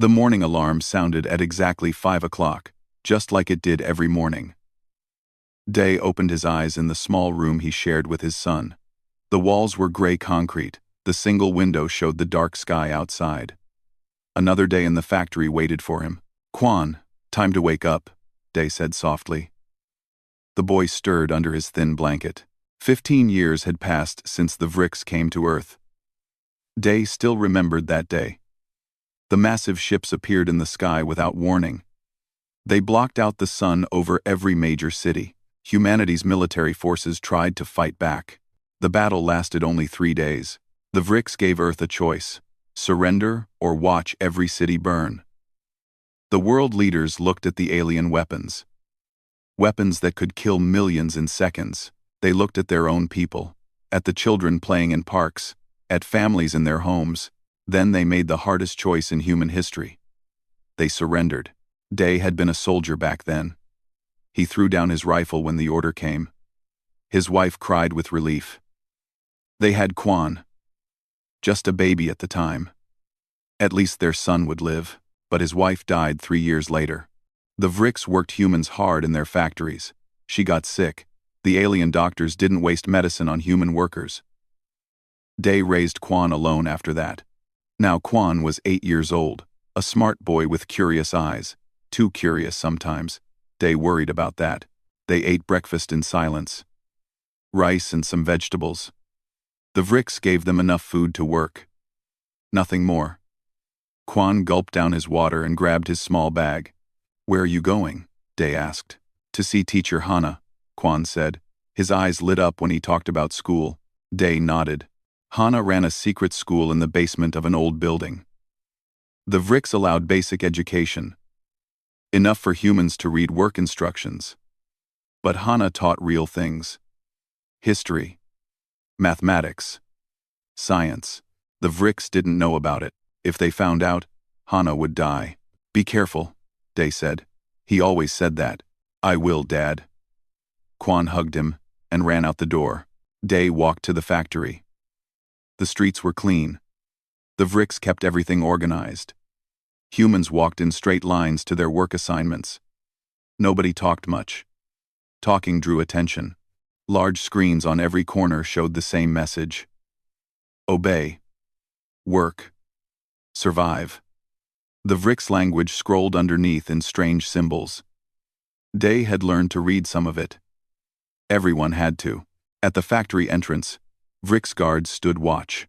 The morning alarm sounded at exactly 5 o'clock, just like it did every morning. Day opened his eyes in the small room he shared with his son. The walls were gray concrete, the single window showed the dark sky outside. Another day in the factory waited for him. "Quan, time to wake up," Day said softly. The boy stirred under his thin blanket. 15 years had passed since the Vrix came to Earth. Day still remembered that day. The massive ships appeared in the sky without warning. They blocked out the sun over every major city. Humanity's military forces tried to fight back. The battle lasted only 3 days. The Vrix gave Earth a choice: surrender or watch every city burn. The world leaders looked at the alien weapons. Weapons that could kill millions in seconds. They looked at their own people, at the children playing in parks, at families in their homes. Then they made the hardest choice in human history. They surrendered. Day had been a soldier back then. He threw down his rifle when the order came. His wife cried with relief. They had Quan. Just a baby at the time. At least their son would live, but his wife died 3 years later. The Vrix worked humans hard in their factories. She got sick. The alien doctors didn't waste medicine on human workers. Day raised Quan alone after that. Now Quan was 8 years old, a smart boy with curious eyes. Too curious sometimes. Day worried about that. They ate breakfast in silence. Rice and some vegetables. The Vrix gave them enough food to work. Nothing more. Quan gulped down his water and grabbed his small bag. "Where are you going?" Day asked. "To see Teacher Hana," Quan said. His eyes lit up when he talked about school. Day nodded. Hana ran a secret school in the basement of an old building. The Vrix allowed basic education. Enough for humans to read work instructions. But Hana taught real things. History. Mathematics. Science. The Vrix didn't know about it. If they found out, Hana would die. "Be careful," Day said. "He always said that." "I will, Dad." Quan hugged him and ran out the door. Day walked to the factory. The streets were clean. The Vrix kept everything organized. Humans walked in straight lines to their work assignments. Nobody talked much. Talking drew attention. Large screens on every corner showed the same message. Obey. Work. Survive. The Vrix language scrolled underneath in strange symbols. Day had learned to read some of it. Everyone had to. At the factory entrance, Vrix guards stood watch.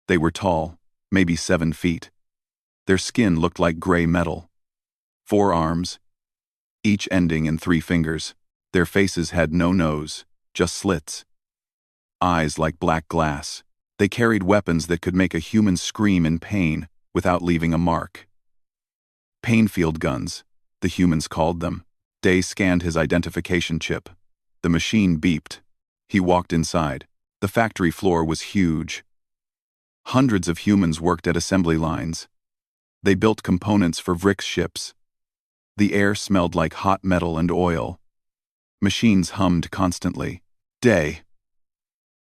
They were tall, maybe 7 feet. Their skin looked like gray metal. 4 arms, each ending in 3 fingers. Their faces had no nose, just slits. Eyes like black glass. They carried weapons that could make a human scream in pain without leaving a mark. Painfield guns, the humans called them. Day scanned his identification chip. The machine beeped. He walked inside. The factory floor was huge. Hundreds of humans worked at assembly lines. They built components for Vrix ships. The air smelled like hot metal and oil. Machines hummed constantly. Day.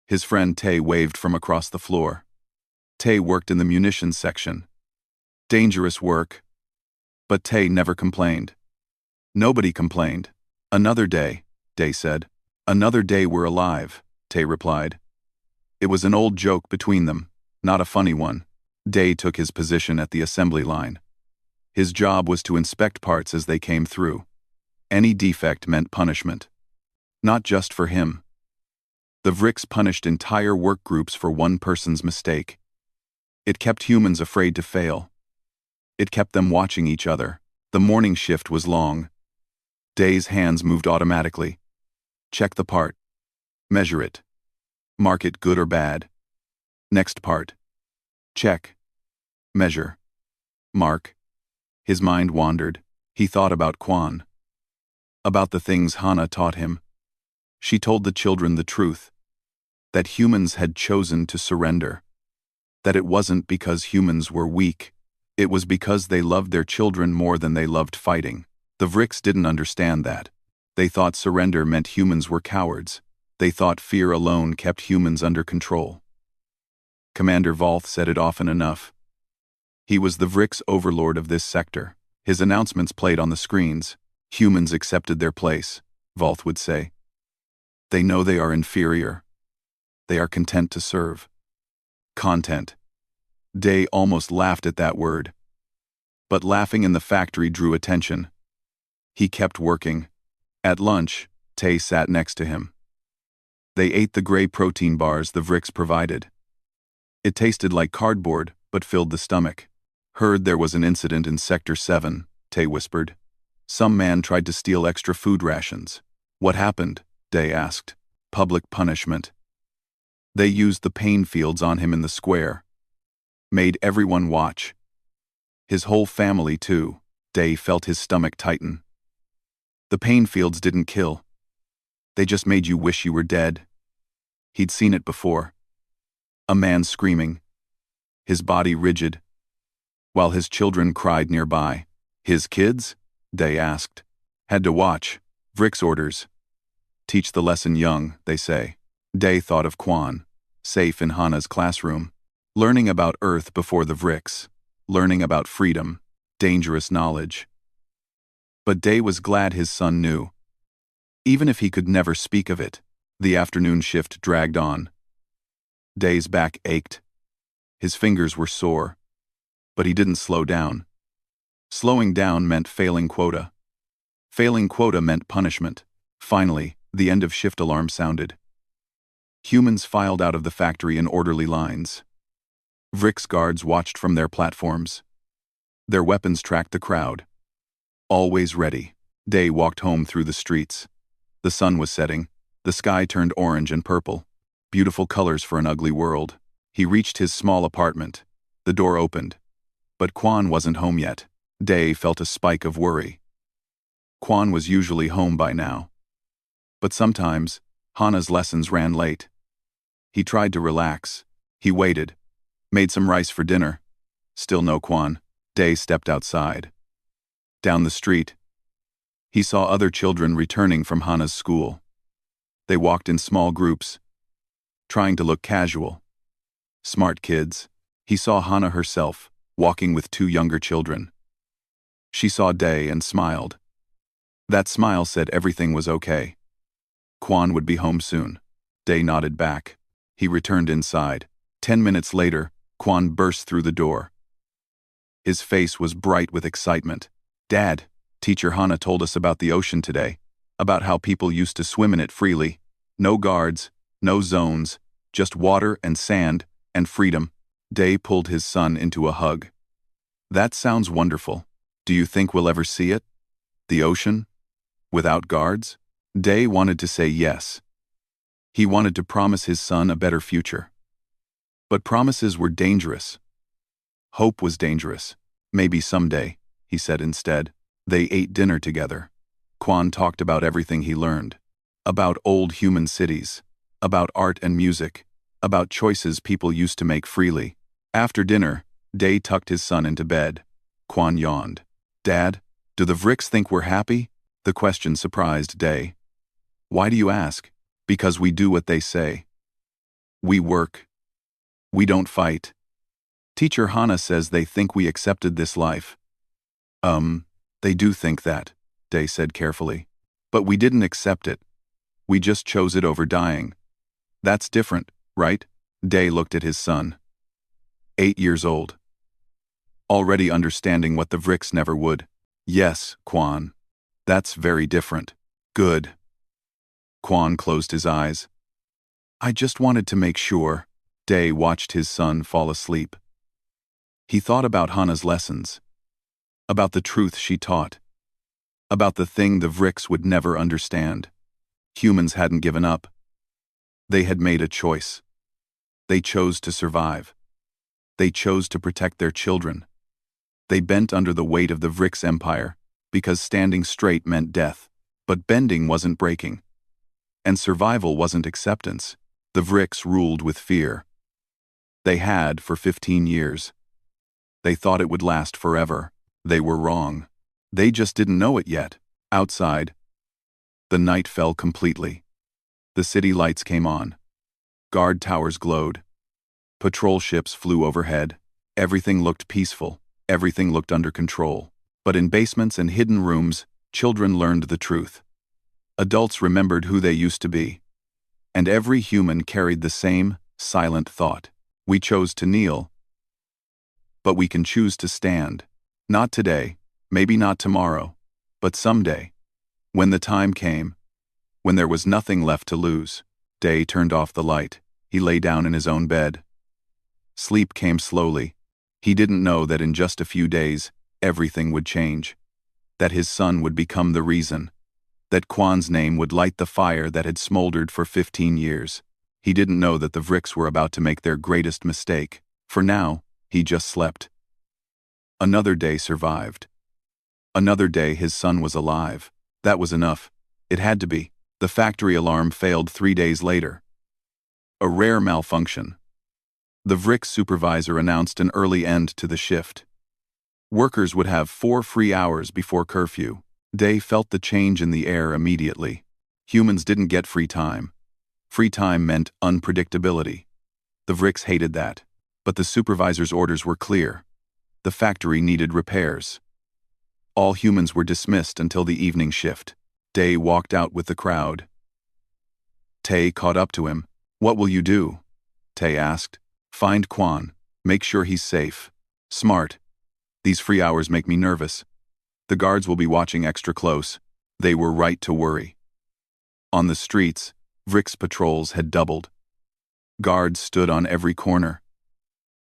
His friend Tay waved from across the floor. Tay worked in the munitions section. Dangerous work. But Tay never complained. Nobody complained. "Another day," Day said. "Another day we're alive," Tay replied. It was an old joke between them, not a funny one. Day took his position at the assembly line. His job was to inspect parts as they came through. Any defect meant punishment. Not just for him. The Vrix punished entire work groups for one person's mistake. It kept humans afraid to fail. It kept them watching each other. The morning shift was long. Day's hands moved automatically. Check the part. Measure it. Mark it good or bad. Next part. Check. Measure. Mark. His mind wandered. He thought about Quan. About the things Hana taught him. She told the children the truth. That humans had chosen to surrender. That it wasn't because humans were weak. It was because they loved their children more than they loved fighting. The Vrix didn't understand that. They thought surrender meant humans were cowards. They thought fear alone kept humans under control. Commander Volth said it often enough. He was the Vrix overlord of this sector. His announcements played on the screens. Humans accepted their place, Volth would say. They know they are inferior. They are content to serve. Content. Day almost laughed at that word. But laughing in the factory drew attention. He kept working. At lunch, Tay sat next to him. They ate the gray protein bars the Vrix provided. It tasted like cardboard, but filled the stomach. Heard there was an incident in Sector 7, Tay whispered. Some man tried to steal extra food rations. What happened? Day asked. Public punishment. They used the pain fields on him in the square. Made everyone watch. His whole family, too. Day felt his stomach tighten. The pain fields didn't kill. They just made you wish you were dead. He'd seen it before. A man screaming. His body rigid. While his children cried nearby. His kids? Day asked. Had to watch. Vrix orders. Teach the lesson young, they say. Day thought of Quan, safe in Hana's classroom. Learning about Earth before the Vrix. Learning about freedom. Dangerous knowledge. But Day was glad his son knew. Even if he could never speak of it, the afternoon shift dragged on. Day's back ached. His fingers were sore. But he didn't slow down. Slowing down meant failing quota. Failing quota meant punishment. Finally, the end of shift alarm sounded. Humans filed out of the factory in orderly lines. Vrix guards watched from their platforms. Their weapons tracked the crowd. Always ready. Day walked home through the streets. The sun was setting. The sky turned orange and purple. Beautiful colors for an ugly world. He reached his small apartment. The door opened. But Quan wasn't home yet. Day felt a spike of worry. Quan was usually home by now. But sometimes, Hana's lessons ran late. He tried to relax. He waited. Made some rice for dinner. Still no Quan. Day stepped outside. Down the street, he saw other children returning from Hana's school. They walked in small groups, trying to look casual. Smart kids. He saw Hana herself, walking with two younger children. She saw Day and smiled. That smile said everything was okay. Quan would be home soon. Day nodded back. He returned inside. 10 minutes later, Quan burst through the door. His face was bright with excitement. Dad, Teacher Hana told us about the ocean today, about how people used to swim in it freely. No guards, no zones, just water and sand and freedom. Day pulled his son into a hug. That sounds wonderful. Do you think we'll ever see it? The ocean? Without guards? Day wanted to say yes. He wanted to promise his son a better future. But promises were dangerous. Hope was dangerous. Maybe someday, he said instead. They ate dinner together. Quan talked about everything he learned. About old human cities. About art and music. About choices people used to make freely. After dinner, Day tucked his son into bed. Quan yawned. Dad, do the Vrix think we're happy? The question surprised Day. Why do you ask? Because we do what they say. We work. We don't fight. Teacher Hana says they think we accepted this life. They do think that, Day said carefully. But we didn't accept it. We just chose it over dying. That's different, right? Day looked at his son. 8 years old. Already understanding what the Vrix never would. Yes, Quan. That's very different. Good. Quan closed his eyes. I just wanted to make sure. Day watched his son fall asleep. He thought about Hana's lessons. About the truth she taught. About the thing the Vrix would never understand. Humans hadn't given up. They had made a choice. They chose to survive. They chose to protect their children. They bent under the weight of the Vrix Empire, because standing straight meant death. But bending wasn't breaking. And survival wasn't acceptance. The Vrix ruled with fear. They had for 15 years. They thought it would last forever. They were wrong. They just didn't know it yet. Outside, the night fell completely. The city lights came on. Guard towers glowed. Patrol ships flew overhead. Everything looked peaceful. everything looked under control. But in basements and hidden rooms, children learned the truth. Adults remembered who they used to be. And every human carried the same, silent thought. We chose to kneel, but we can choose to stand. Not today, maybe not tomorrow, but someday. When the time came, when there was nothing left to lose, Day turned off the light. He lay down in his own bed. Sleep came slowly. He didn't know that in just a few days, everything would change. That his son would become the reason. That Quan's name would light the fire that had smoldered for 15 years. He didn't know that the Vricks were about to make their greatest mistake. For now, he just slept. Another day survived. Another day his son was alive. That was enough. It had to be. The factory alarm failed 3 days later. A rare malfunction. The Vricks supervisor announced an early end to the shift. Workers would have 4 free hours before curfew. Day felt the change in the air immediately. Humans didn't get free time. Free time meant unpredictability. The Vricks hated that. But the supervisor's orders were clear. The factory needed repairs. All humans were dismissed until the evening shift. Day walked out with the crowd. Tay caught up to him. "What will you do?" Tay asked. "Find Quan. Make sure he's safe. Smart. These free hours make me nervous. The guards will be watching extra close." They were right to worry. On the streets, Vricks patrols had doubled. Guards stood on every corner.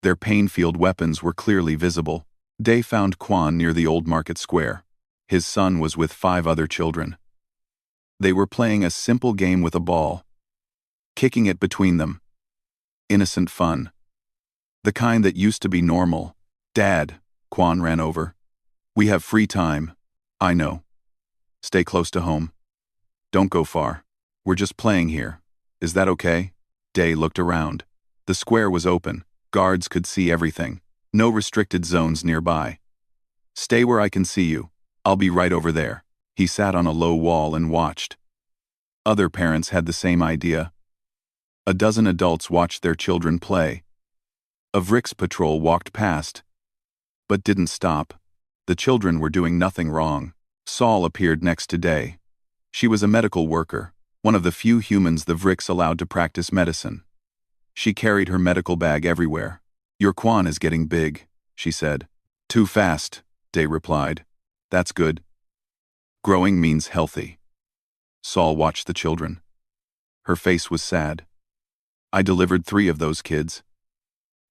Their pain-filled weapons were clearly visible. Day found Quan near the old market square. His son was with 5 other children. They were playing a simple game with a ball, kicking it between them. Innocent fun. The kind that used to be normal. "Dad," Quan ran over. "We have free time." "I know. Stay close to home. Don't go far. We're just playing here. Is that okay?" Day looked around. The square was open. Guards could see everything. No restricted zones nearby. "Stay where I can see you. I'll be right over there." He sat on a low wall and watched. Other parents had the same idea. A dozen adults watched their children play. A Vricks patrol walked past, but didn't stop. The children were doing nothing wrong. Saul appeared next to Day. She was a medical worker, one of the few humans the Vricks allowed to practice medicine. She carried her medical bag everywhere. "Your Quan is getting big," she said. "Too fast," Day replied. "That's good. Growing means healthy." Saul watched the children. Her face was sad. "I delivered 3 of those kids.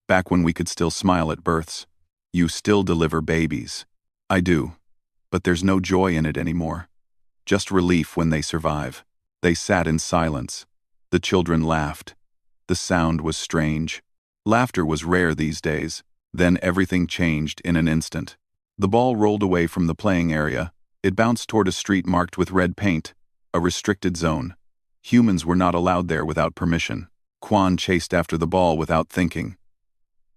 Back when we could still smile at births. You still deliver babies." "I do. But there's no joy in it anymore. Just relief when they survive." They sat in silence. The children laughed. The sound was strange. Laughter was rare these days. Then everything changed in an instant. The ball rolled away from the playing area. It bounced toward a street marked with red paint, a restricted zone. Humans were not allowed there without permission. Quan chased after the ball without thinking.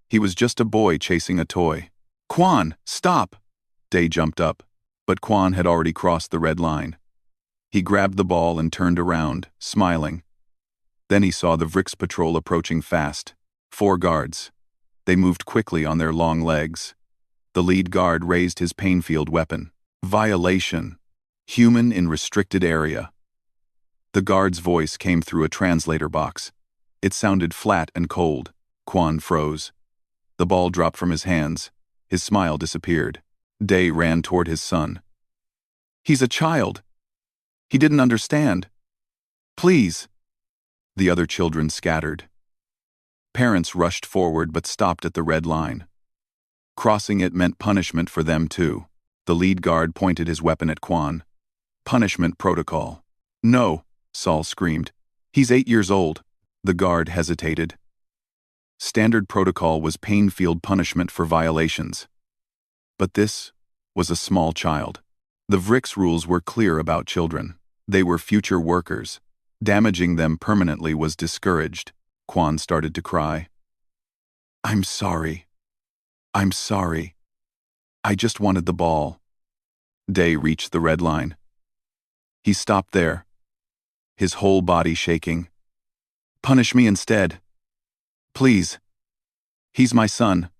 He was just a boy chasing a toy. "Quan, stop!" Day jumped up, but Quan had already crossed the red line. He grabbed the ball and turned around, smiling. Then he saw the Vricks patrol approaching fast. 4 guards. They moved quickly on their long legs. The lead guard raised his pain-filled weapon. "Violation. Human in restricted area." The guard's voice came through a translator box. It sounded flat and cold. Quan froze. The ball dropped from his hands. His smile disappeared. Day ran toward his son. "He's a child. He didn't understand. Please." The other children scattered. Parents rushed forward but stopped at the red line. Crossing it meant punishment for them too. The lead guard pointed his weapon at Quan. "Punishment protocol." "No," Saul screamed. "He's 8 years old." The guard hesitated. Standard protocol was pain-filled punishment for violations. But this was a small child. The Vricks rules were clear about children. They were future workers. Damaging them permanently was discouraged. Quan started to cry. "I'm sorry. I'm sorry. I just wanted the ball." Day reached the red line. He stopped there, his whole body shaking. "Punish me instead. Please. He's my son.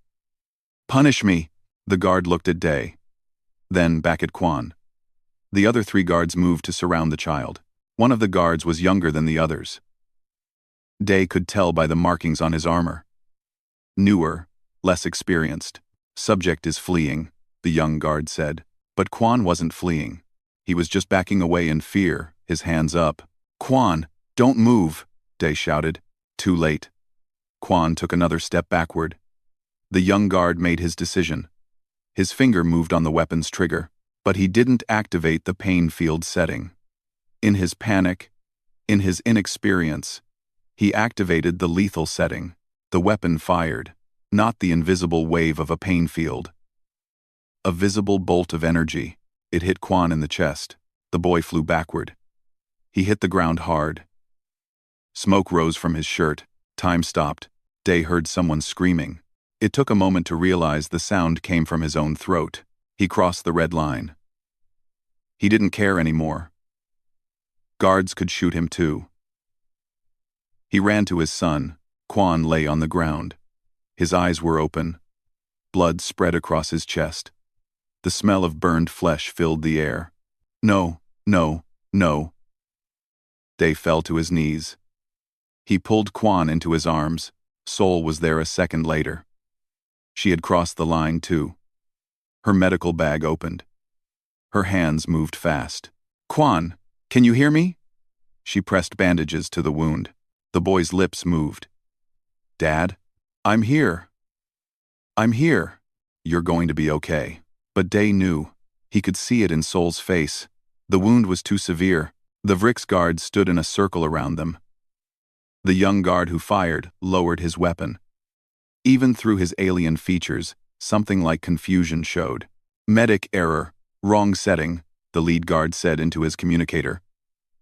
Punish me." The guard looked at Day, then back at Quan. The other 3 guards moved to surround the child. One of the guards was younger than the others. Day could tell by the markings on his armor. Newer, less experienced. Subject is fleeing, the young guard said. But Quan wasn't fleeing. He was just backing away in fear, his hands up. "Quan, don't move," Day shouted. Too late. Quan took another step backward. The young guard made his decision. His finger moved on the weapon's trigger, but he didn't activate the pain field setting. In his panic, in his inexperience, he activated the lethal setting. The weapon fired, not the invisible wave of a pain field. A visible bolt of energy. It hit Quan in the chest. The boy flew backward. He hit the ground hard. Smoke rose from his shirt. Time stopped. Day heard someone screaming. It took a moment to realize the sound came from his own throat. He crossed the red line. He didn't care anymore. Guards could shoot him too. He ran to his son. Quan lay on the ground. His eyes were open. Blood spread across his chest. The smell of burned flesh filled the air. "No, no, no." Day fell to his knees. He pulled Quan into his arms. Sol was there a second later. She had crossed the line too. Her medical bag opened. Her hands moved fast. "Quan, can you hear me?" She pressed bandages to the wound. The boy's lips moved. "Dad, I'm here. I'm here. You're going to be okay." But Day knew. He could see it in Sol's face. The wound was too severe. The Vrix guards stood in a circle around them. The young guard who fired lowered his weapon. Even through his alien features, something like confusion showed. "Medic error, wrong setting," the lead guard said into his communicator.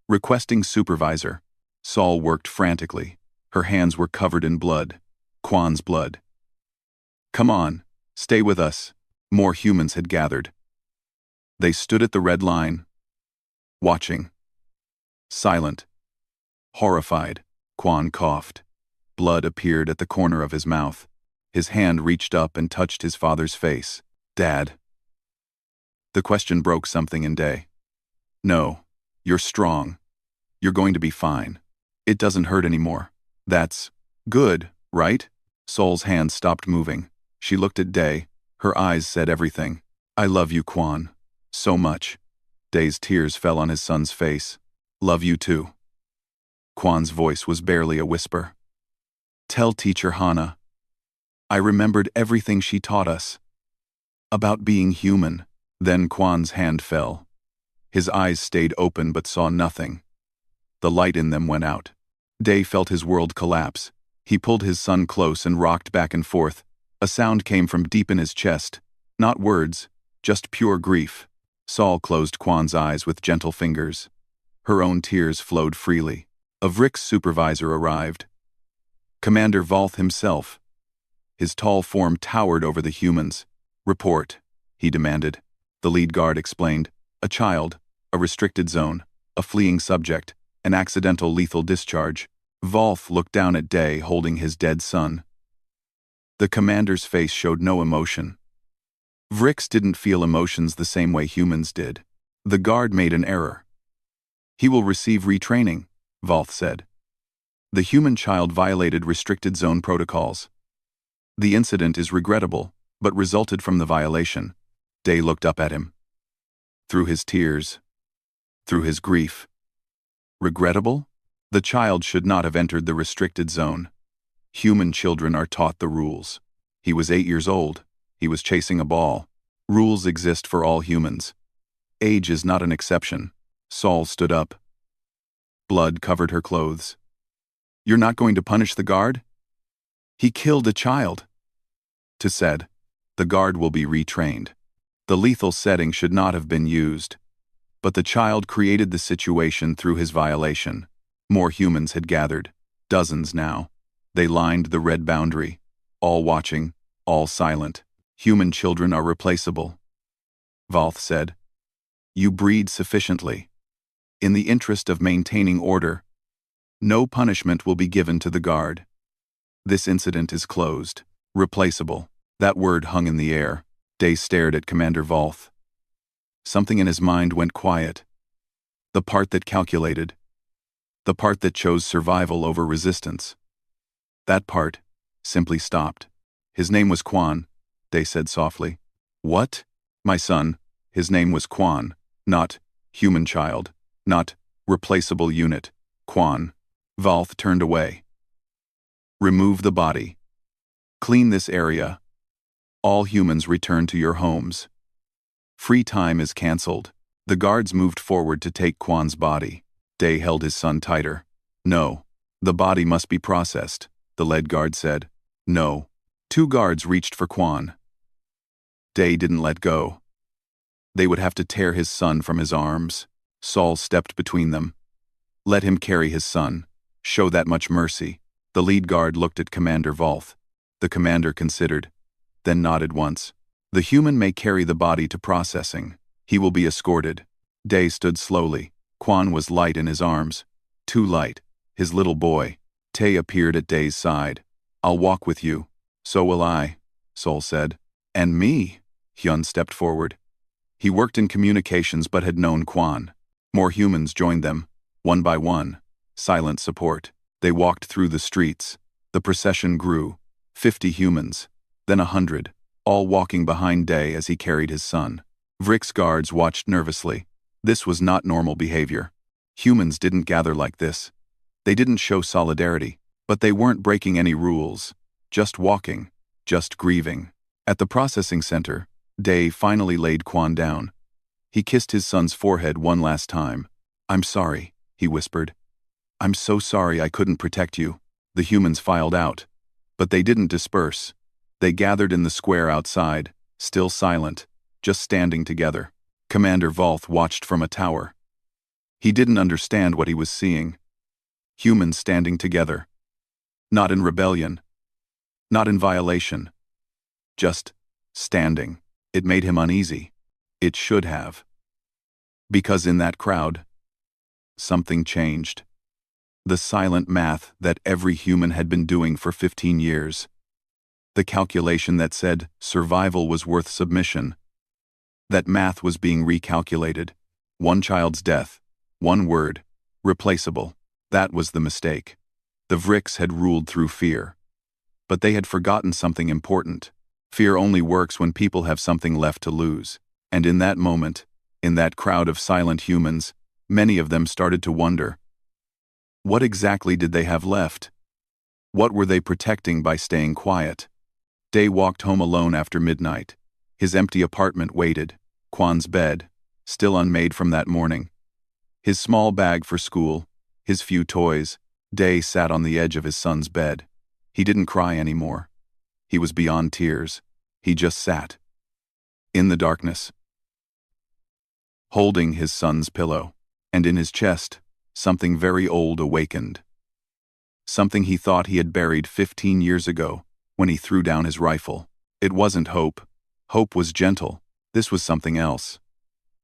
"Requesting supervisor." Sol worked frantically. Her hands were covered in blood. Quan's blood. "Come on, stay with us." More humans had gathered. They stood at the red line, watching. Silent. Horrified, Quan coughed. Blood appeared at the corner of his mouth. His hand reached up and touched his father's face. "Dad." The question broke something in Day. "No, you're strong. You're going to be fine. It doesn't hurt anymore. That's good, right?" Sol's hand stopped moving. She looked at Day. Her eyes said everything. "I love you, Quan. So much." Day's tears fell on his son's face. "Love you too." Quan's voice was barely a whisper. "Tell Teacher Hana. I remembered everything she taught us. About being human." Then Quan's hand fell. His eyes stayed open but saw nothing. The light in them went out. Day felt his world collapse. He pulled his son close and rocked back and forth. A sound came from deep in his chest. Not words, just pure grief. Sol closed Quan's eyes with gentle fingers. Her own tears flowed freely. A Vrix supervisor arrived. Commander Volth himself. His tall form towered over the humans. "Report," he demanded. The lead guard explained. "A child, a restricted zone, a fleeing subject, an accidental lethal discharge." Volth looked down at Day holding his dead son. The commander's face showed no emotion. Vrix didn't feel emotions the same way humans did. The guard made an error. "He will receive retraining," Volth said. "The human child violated restricted zone protocols. The incident is regrettable, but resulted from the violation." Day looked up at him. Through his tears, through his grief. Regrettable? The child should not have entered the restricted zone. Human children are taught the rules. He was 8 years old. He was chasing a ball. Rules exist for all humans. Age is not an exception. Sol stood up. Blood covered her clothes. "You're not going to punish the guard?" "He killed a child." To said, "The guard will be retrained. The lethal setting should not have been used. But the child created the situation through his violation." More humans had gathered. Dozens now. They lined the red boundary. All watching, all silent. "Human children are replaceable," Volth said. "You breed sufficiently. In the interest of maintaining order, no punishment will be given to the guard. This incident is closed." Replaceable. That word hung in the air. Day stared at Commander Volth. Something in his mind went quiet. The part that calculated. The part that chose survival over resistance. That part simply stopped. His name was Quan, Day said softly. What? My son, his name was Quan, not human child, not replaceable unit, Quan. Volth turned away. Remove the body. Clean this area. All humans return to your homes. Free time is cancelled. The guards moved forward to take Quan's body. Day held his son tighter. No. The body must be processed, the lead guard said. No. 2 guards reached for Quan. Day didn't let go. They would have to tear his son from his arms. Saul stepped between them. Let him carry his son. Show that much mercy. The lead guard looked at Commander Volth. The commander considered, then nodded once. The human may carry the body to processing. He will be escorted. Day stood slowly. Quan was light in his arms. Too light. His little boy. Tay appeared at Day's side. I'll walk with you. So will I, Sol said. And me? Hyun stepped forward. He worked in communications but had known Quan. More humans joined them, one by one. Silent support. They walked through the streets. The procession grew. 50 humans, then 100, all walking behind Day as he carried his son. Vrick's guards watched nervously. This was not normal behavior. Humans didn't gather like this. They didn't show solidarity, but they weren't breaking any rules. Just walking, just grieving. At the processing center, Day finally laid Quan down. He kissed his son's forehead one last time. I'm sorry, he whispered. I'm so sorry I couldn't protect you. The humans filed out. But they didn't disperse. They gathered in the square outside, still silent, just standing together. Commander Volth watched from a tower. He didn't understand what he was seeing. Humans standing together. Not in rebellion. Not in violation. Just standing. It made him uneasy. It should have. Because in that crowd, something changed. The silent math that every human had been doing for 15 years. The calculation that said survival was worth submission. That math was being recalculated. One child's death. One word. Replaceable. That was the mistake. The Vricks had ruled through fear. But they had forgotten something important. Fear only works when people have something left to lose. And in that moment, in that crowd of silent humans, many of them started to wonder, what exactly did they have left? What were they protecting by staying quiet? Day walked home alone after midnight. His empty apartment waited. Quan's bed, still unmade from that morning. His small bag for school, his few toys. Day sat on the edge of his son's bed. He didn't cry anymore. He was beyond tears. He just sat. In the darkness. Holding his son's pillow. And in his chest, something very old awakened. Something he thought he had buried 15 years ago, when he threw down his rifle. It wasn't hope. Hope was gentle. This was something else.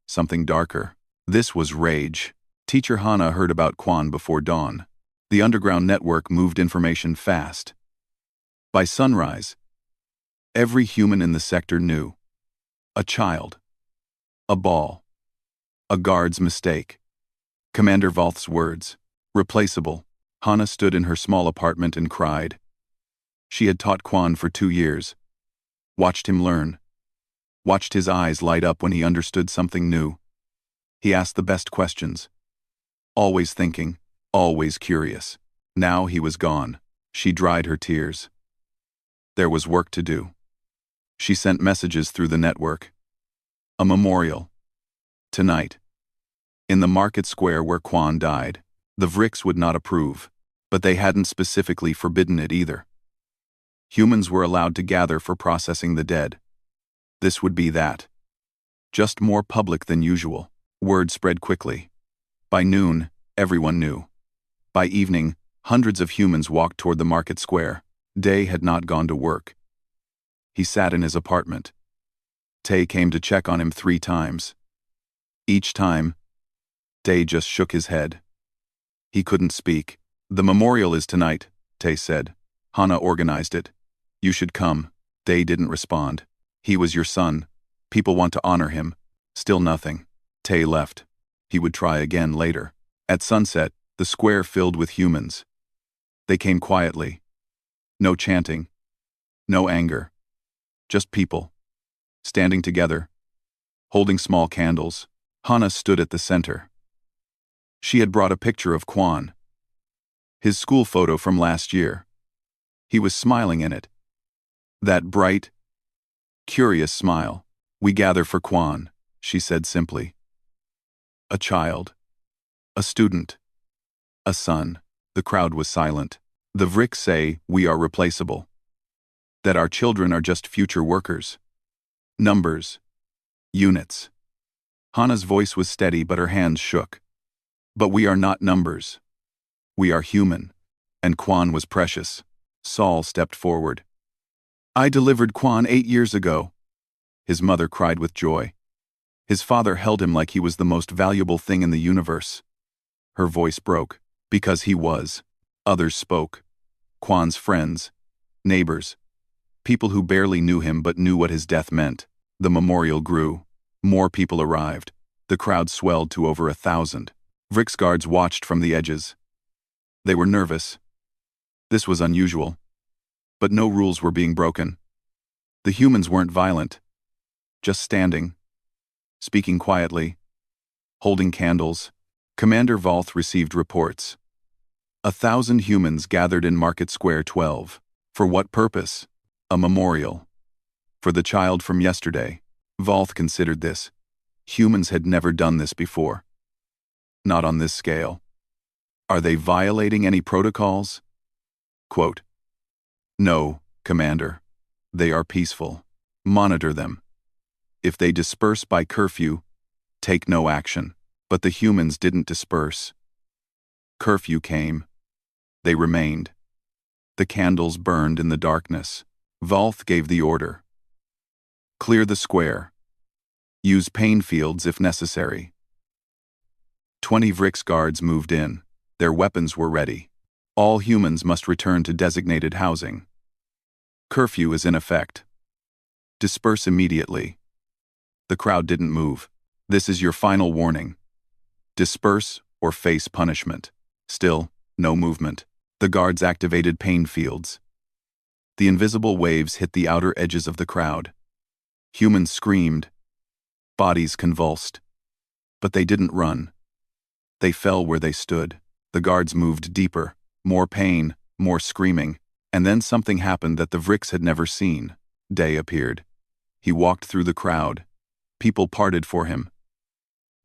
Something darker. This was rage. Teacher Hana heard about Quan before dawn. The underground network moved information fast. By sunrise, every human in the sector knew. A child. A ball. A guard's mistake. Commander Volth's words. Replaceable. Hana stood in her small apartment and cried. She had taught Quan for 2 years. Watched him learn. Watched his eyes light up when he understood something new. He asked the best questions. Always thinking, always curious. Now he was gone. She dried her tears. There was work to do. She sent messages through the network. A memorial. Tonight. In the market square where Quan died. The Vricks would not approve, but they hadn't specifically forbidden it either. Humans were allowed to gather for processing the dead. This would be that. Just more public than usual. Word spread quickly. By noon, everyone knew. By evening, hundreds of humans walked toward the market square. Day had not gone to work. He sat in his apartment. Tay came to check on him 3 times. Each time, Day just shook his head. He couldn't speak. The memorial is tonight, Tay said. Hana organized it. You should come. Day didn't respond. He was your son. People want to honor him. Still nothing. Tay left. He would try again later. At sunset, the square filled with humans. They came quietly. No chanting. No anger. Just people. Standing together. Holding small candles. Hana stood at the center. She had brought a picture of Quan. His school photo from last year. He was smiling in it. That bright, curious smile. We gather for Quan, she said simply. A child. A student. A son. The crowd was silent. The Vriks say we are replaceable. That our children are just future workers. Numbers. Units. Hana's voice was steady but her hands shook. But we are not numbers. We are human. And Quan was precious. Saul stepped forward. I delivered Quan 8 years ago. His mother cried with joy. His father held him like he was the most valuable thing in the universe. Her voice broke. Because he was. Others spoke. Quan's friends. Neighbors. People who barely knew him but knew what his death meant. The memorial grew. More people arrived. The crowd swelled to over 1,000. Vriks guards watched from the edges. They were nervous. This was unusual. But no rules were being broken. The humans weren't violent. Just standing. Speaking quietly. Holding candles. Commander Valth received reports. 1,000 humans gathered in Market Square 12. For what purpose? A memorial. For the child from yesterday. Valth considered this. Humans had never done this before. Not on this scale. Are they violating any protocols? Quote, No, Commander. They are peaceful. Monitor them. If they disperse by curfew, take no action. But the humans didn't disperse. Curfew came. They remained. The candles burned in the darkness. Valth gave the order. Clear the square. Use pain fields if necessary. 20 Vriks guards moved in. Their weapons were ready. All humans must return to designated housing. Curfew is in effect. Disperse immediately. The crowd didn't move. This is your final warning. Disperse or face punishment. Still, no movement. The guards activated pain fields. The invisible waves hit the outer edges of the crowd. Humans screamed. Bodies convulsed. But they didn't run. They fell where they stood. The guards moved deeper. More pain, more screaming. And then something happened that the Vriks had never seen. Day appeared. He walked through the crowd. People parted for him.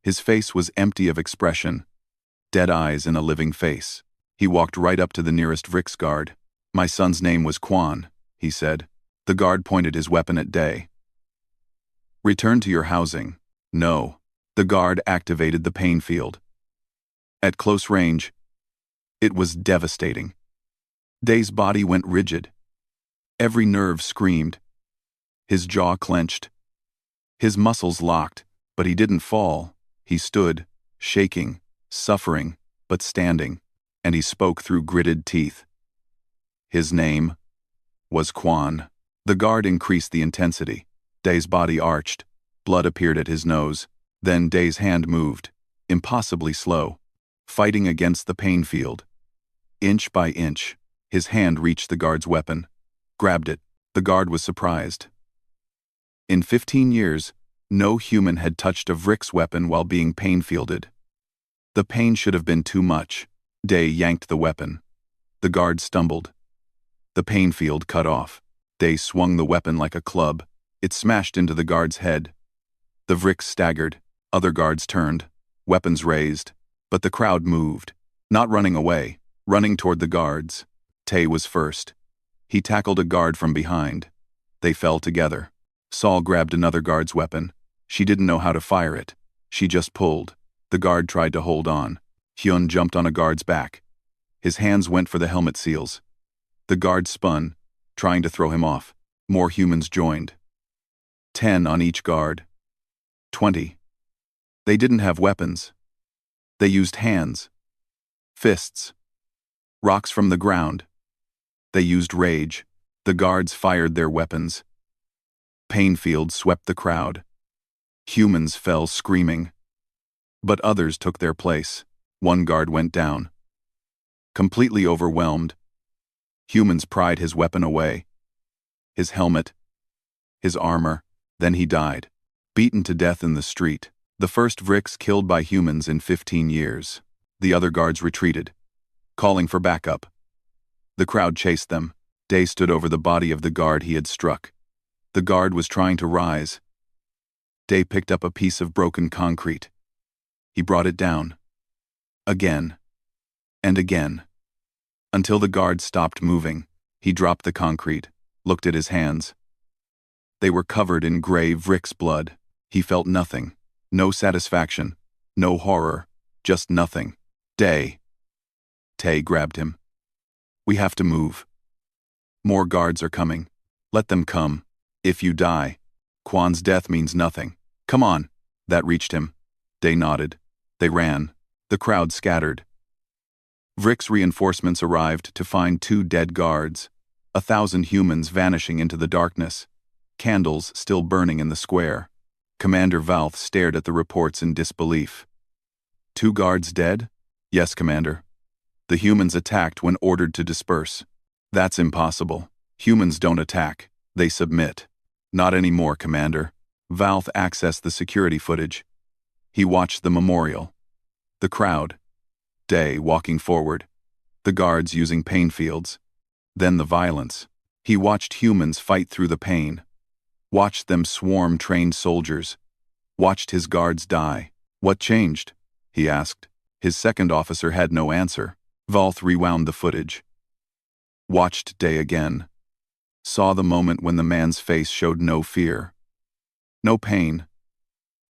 His face was empty of expression. Dead eyes in a living face. He walked right up to the nearest Vriks guard. My son's name was Quan, he said. The guard pointed his weapon at Day. Return to your housing. No. The guard activated the pain field. At close range, it was devastating. Day's body went rigid. Every nerve screamed. His jaw clenched. His muscles locked, but he didn't fall. He stood, shaking, suffering, but standing, and he spoke through gritted teeth. His name was Quan. The guard increased the intensity. Day's body arched. Blood appeared at his nose. Then Day's hand moved, impossibly slow, fighting against the pain field. Inch by inch, his hand reached the guard's weapon, grabbed it. The guard was surprised. In 15 years, no human had touched a Vriks weapon while being pain-fielded. The pain should have been too much. Day yanked the weapon. The guard stumbled. The pain field cut off. Day swung the weapon like a club. It smashed into the guard's head. The Vriks staggered. Other guards turned, weapons raised. But the crowd moved, not running away, running toward the guards. Tay was first. He tackled a guard from behind. They fell together. Saul grabbed another guard's weapon. She didn't know how to fire it. She just pulled. The guard tried to hold on. Hyun jumped on a guard's back. His hands went for the helmet seals. The guard spun, trying to throw him off. More humans joined. 10 on each guard. 20. They didn't have weapons. They used hands. Fists. Rocks from the ground. They used rage. The guards fired their weapons. Pain fields swept the crowd. Humans fell screaming. But others took their place. One guard went down. Completely overwhelmed, humans pried his weapon away. His helmet, his armor, then he died. Beaten to death in the street. The first Vrix killed by humans in 15 years. The other guards retreated, calling for backup. The crowd chased them. Day stood over the body of the guard he had struck. The guard was trying to rise. Day picked up a piece of broken concrete. He brought it down. Again. And again. Until the guard stopped moving, he dropped the concrete, looked at his hands. They were covered in gray Vrix blood. He felt nothing. No satisfaction. No horror. Just nothing. Day. Tay grabbed him. We have to move. More guards are coming. Let them come. If you die, Quan's death means nothing. Come on. That reached him. Day nodded. They ran. The crowd scattered. Vrix reinforcements arrived to find 2 dead guards. 1,000 humans vanishing into the darkness. Candles still burning in the square. Commander Valth stared at the reports in disbelief. 2 guards dead? Yes, Commander. The humans attacked when ordered to disperse. That's impossible. Humans don't attack. They submit. Not anymore, Commander. Valth accessed the security footage. He watched the memorial. The crowd. Day walking forward. The guards using pain fields. Then the violence. He watched humans fight through the pain. Watched them swarm trained soldiers. Watched his guards die. What changed? He asked. His second officer had no answer. Valth rewound the footage. Watched Day again. Saw the moment when the man's face showed no fear. No pain.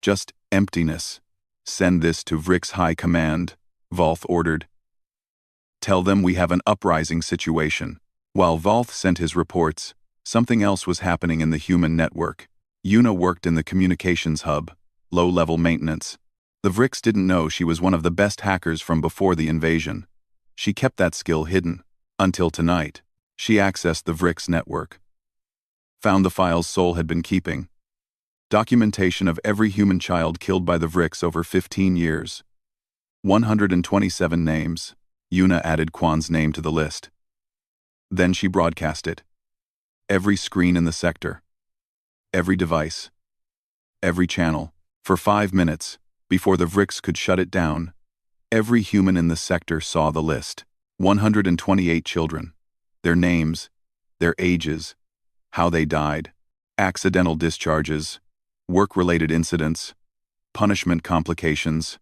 Just emptiness. Send this to Vrix High Command, Valth ordered. Tell them we have an uprising situation. While Valth sent his reports, something else was happening in the human network. Yuna worked in the communications hub, low-level maintenance. The Vrix didn't know she was one of the best hackers from before the invasion. She kept that skill hidden. Until tonight, she accessed the Vrix network. Found the files Sol had been keeping. Documentation of every human child killed by the Vrix over 15 years. 127 names. Yuna added Quan's name to the list. Then she broadcast it. Every screen in the sector. Every device. Every channel. For 5 minutes, before the Vrix could shut it down, every human in the sector saw the list. 128 children. Their names, their ages, how they died, accidental discharges, work-related incidents, punishment complications.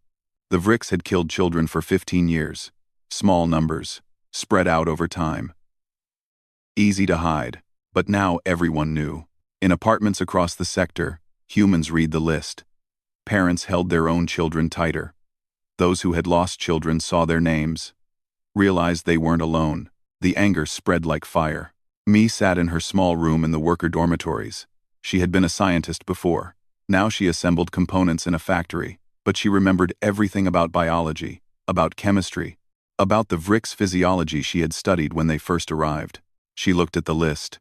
The Vrix had killed children for 15 years. Small numbers, spread out over time. Easy to hide, but now everyone knew. In apartments across the sector, humans read the list. Parents held their own children tighter. Those who had lost children saw their names, realized they weren't alone. The anger spread like fire. Mi sat in her small room in the worker dormitories. She had been a scientist before. Now she assembled components in a factory, but she remembered everything about biology, about chemistry, about the Vrix physiology she had studied when they first arrived. She looked at the list.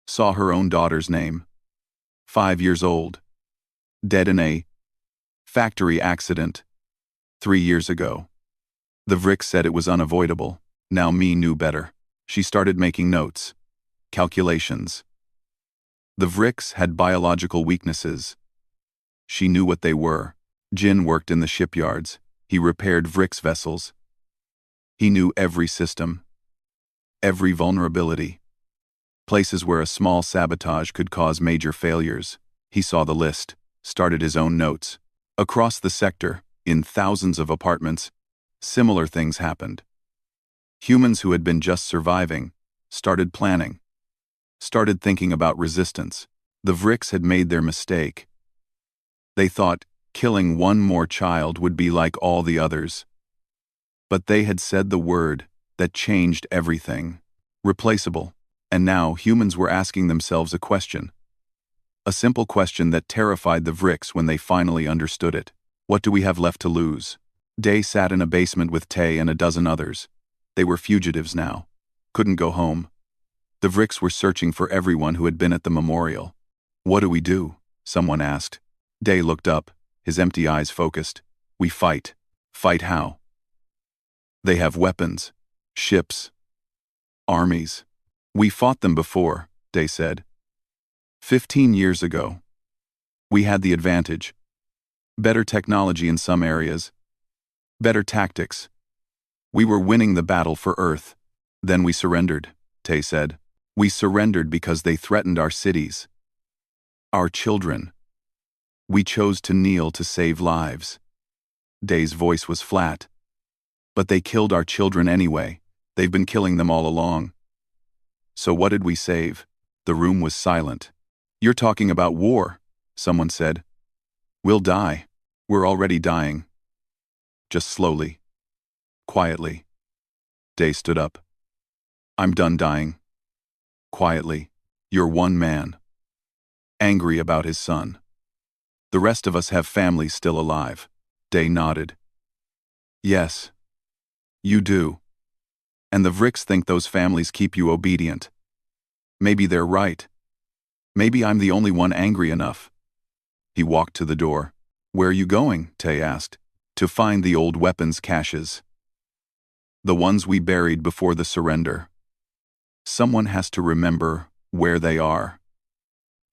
Saw her own daughter's name. 5 years old. Dead in a factory accident 3 years ago. The Vrix said it was unavoidable. Now Mi knew better. She started making notes. Calculations. The Vrix had biological weaknesses. She knew what they were. Jin worked in the shipyards. He repaired Vrix vessels. He knew every system. Every vulnerability. Places where a small sabotage could cause major failures. He saw the list, started his own notes. Across the sector, in thousands of apartments, similar things happened. Humans who had been just surviving started planning, started thinking about resistance. The Vrix had made their mistake. They thought killing one more child would be like all the others. But they had said the word that changed everything. Replaceable. And now humans were asking themselves a question. A simple question that terrified the Vrix when they finally understood it. What do we have left to lose? Day sat in a basement with Tay and a dozen others. They were fugitives now. Couldn't go home. The Vrix were searching for everyone who had been at the memorial. What do we do? Someone asked. Day looked up, his empty eyes focused. We fight. Fight how? They have weapons, ships, armies. We fought them before, Day said. 15 years ago. We had the advantage. Better technology in some areas. Better tactics. We were winning the battle for Earth. Then we surrendered, Tay said. We surrendered because they threatened our cities. Our children. We chose to kneel to save lives. Day's voice was flat. But they killed our children anyway. They've been killing them all along. So what did we save? The room was silent. You're talking about war, someone said. We'll die. We're already dying. Just slowly. Quietly. Day stood up. I'm done dying. Quietly. You're one man. Angry about his son. The rest of us have families still alive. Day nodded. Yes. You do. And the Vricks think those families keep you obedient. Maybe they're right. Maybe I'm the only one angry enough. He walked to the door. Where are you going? Tay asked. To find the old weapons caches. The ones we buried before the surrender. Someone has to remember where they are.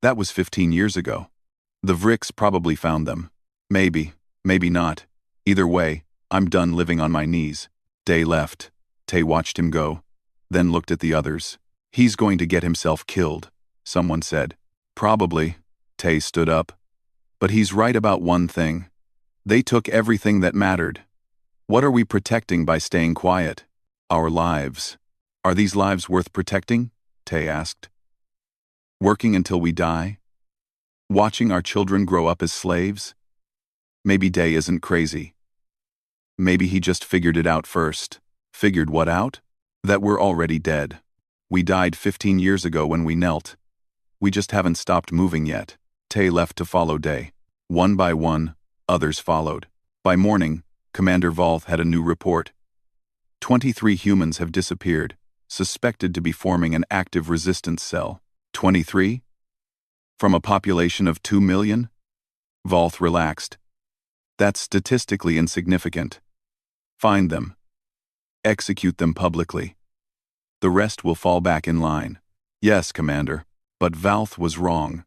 That was 15 years ago. The Vricks probably found them. Maybe, maybe not. Either way, I'm done living on my knees. Day left. Tay watched him go, then looked at the others. He's going to get himself killed, someone said. Probably. Tay stood up. But he's right about one thing. They took everything that mattered. What are we protecting by staying quiet? Our lives. Are these lives worth protecting? Tay asked. Working until we die? Watching our children grow up as slaves? Maybe Day isn't crazy. Maybe he just figured it out first. Figured what out? That we're already dead. We died 15 years ago when we knelt. We just haven't stopped moving yet. Tay left to follow Day. One by one, others followed. By morning, Commander Volth had a new report. 23 humans have disappeared, suspected to be forming an active resistance cell. 23? From a population of 2 million? Volth relaxed. That's statistically insignificant. Find them. Execute them publicly. The rest will fall back in line. Yes, Commander, but Volth was wrong.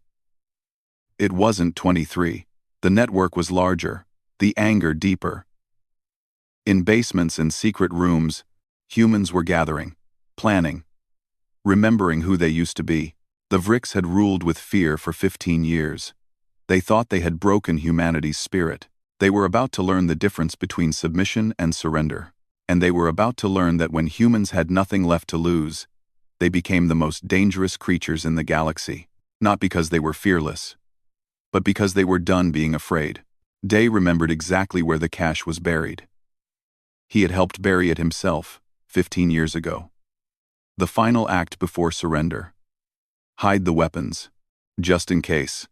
It wasn't 23. The network was larger, the anger deeper. In basements and secret rooms, humans were gathering, planning, remembering who they used to be. The Vricks had ruled with fear for 15 years. They thought they had broken humanity's spirit. They were about to learn the difference between submission and surrender. And they were about to learn that when humans had nothing left to lose, they became the most dangerous creatures in the galaxy. Not because they were fearless, but because they were done being afraid. Day remembered exactly where the cache was buried. He had helped bury it himself, 15 years ago. The final act before surrender. Hide the weapons. Just in case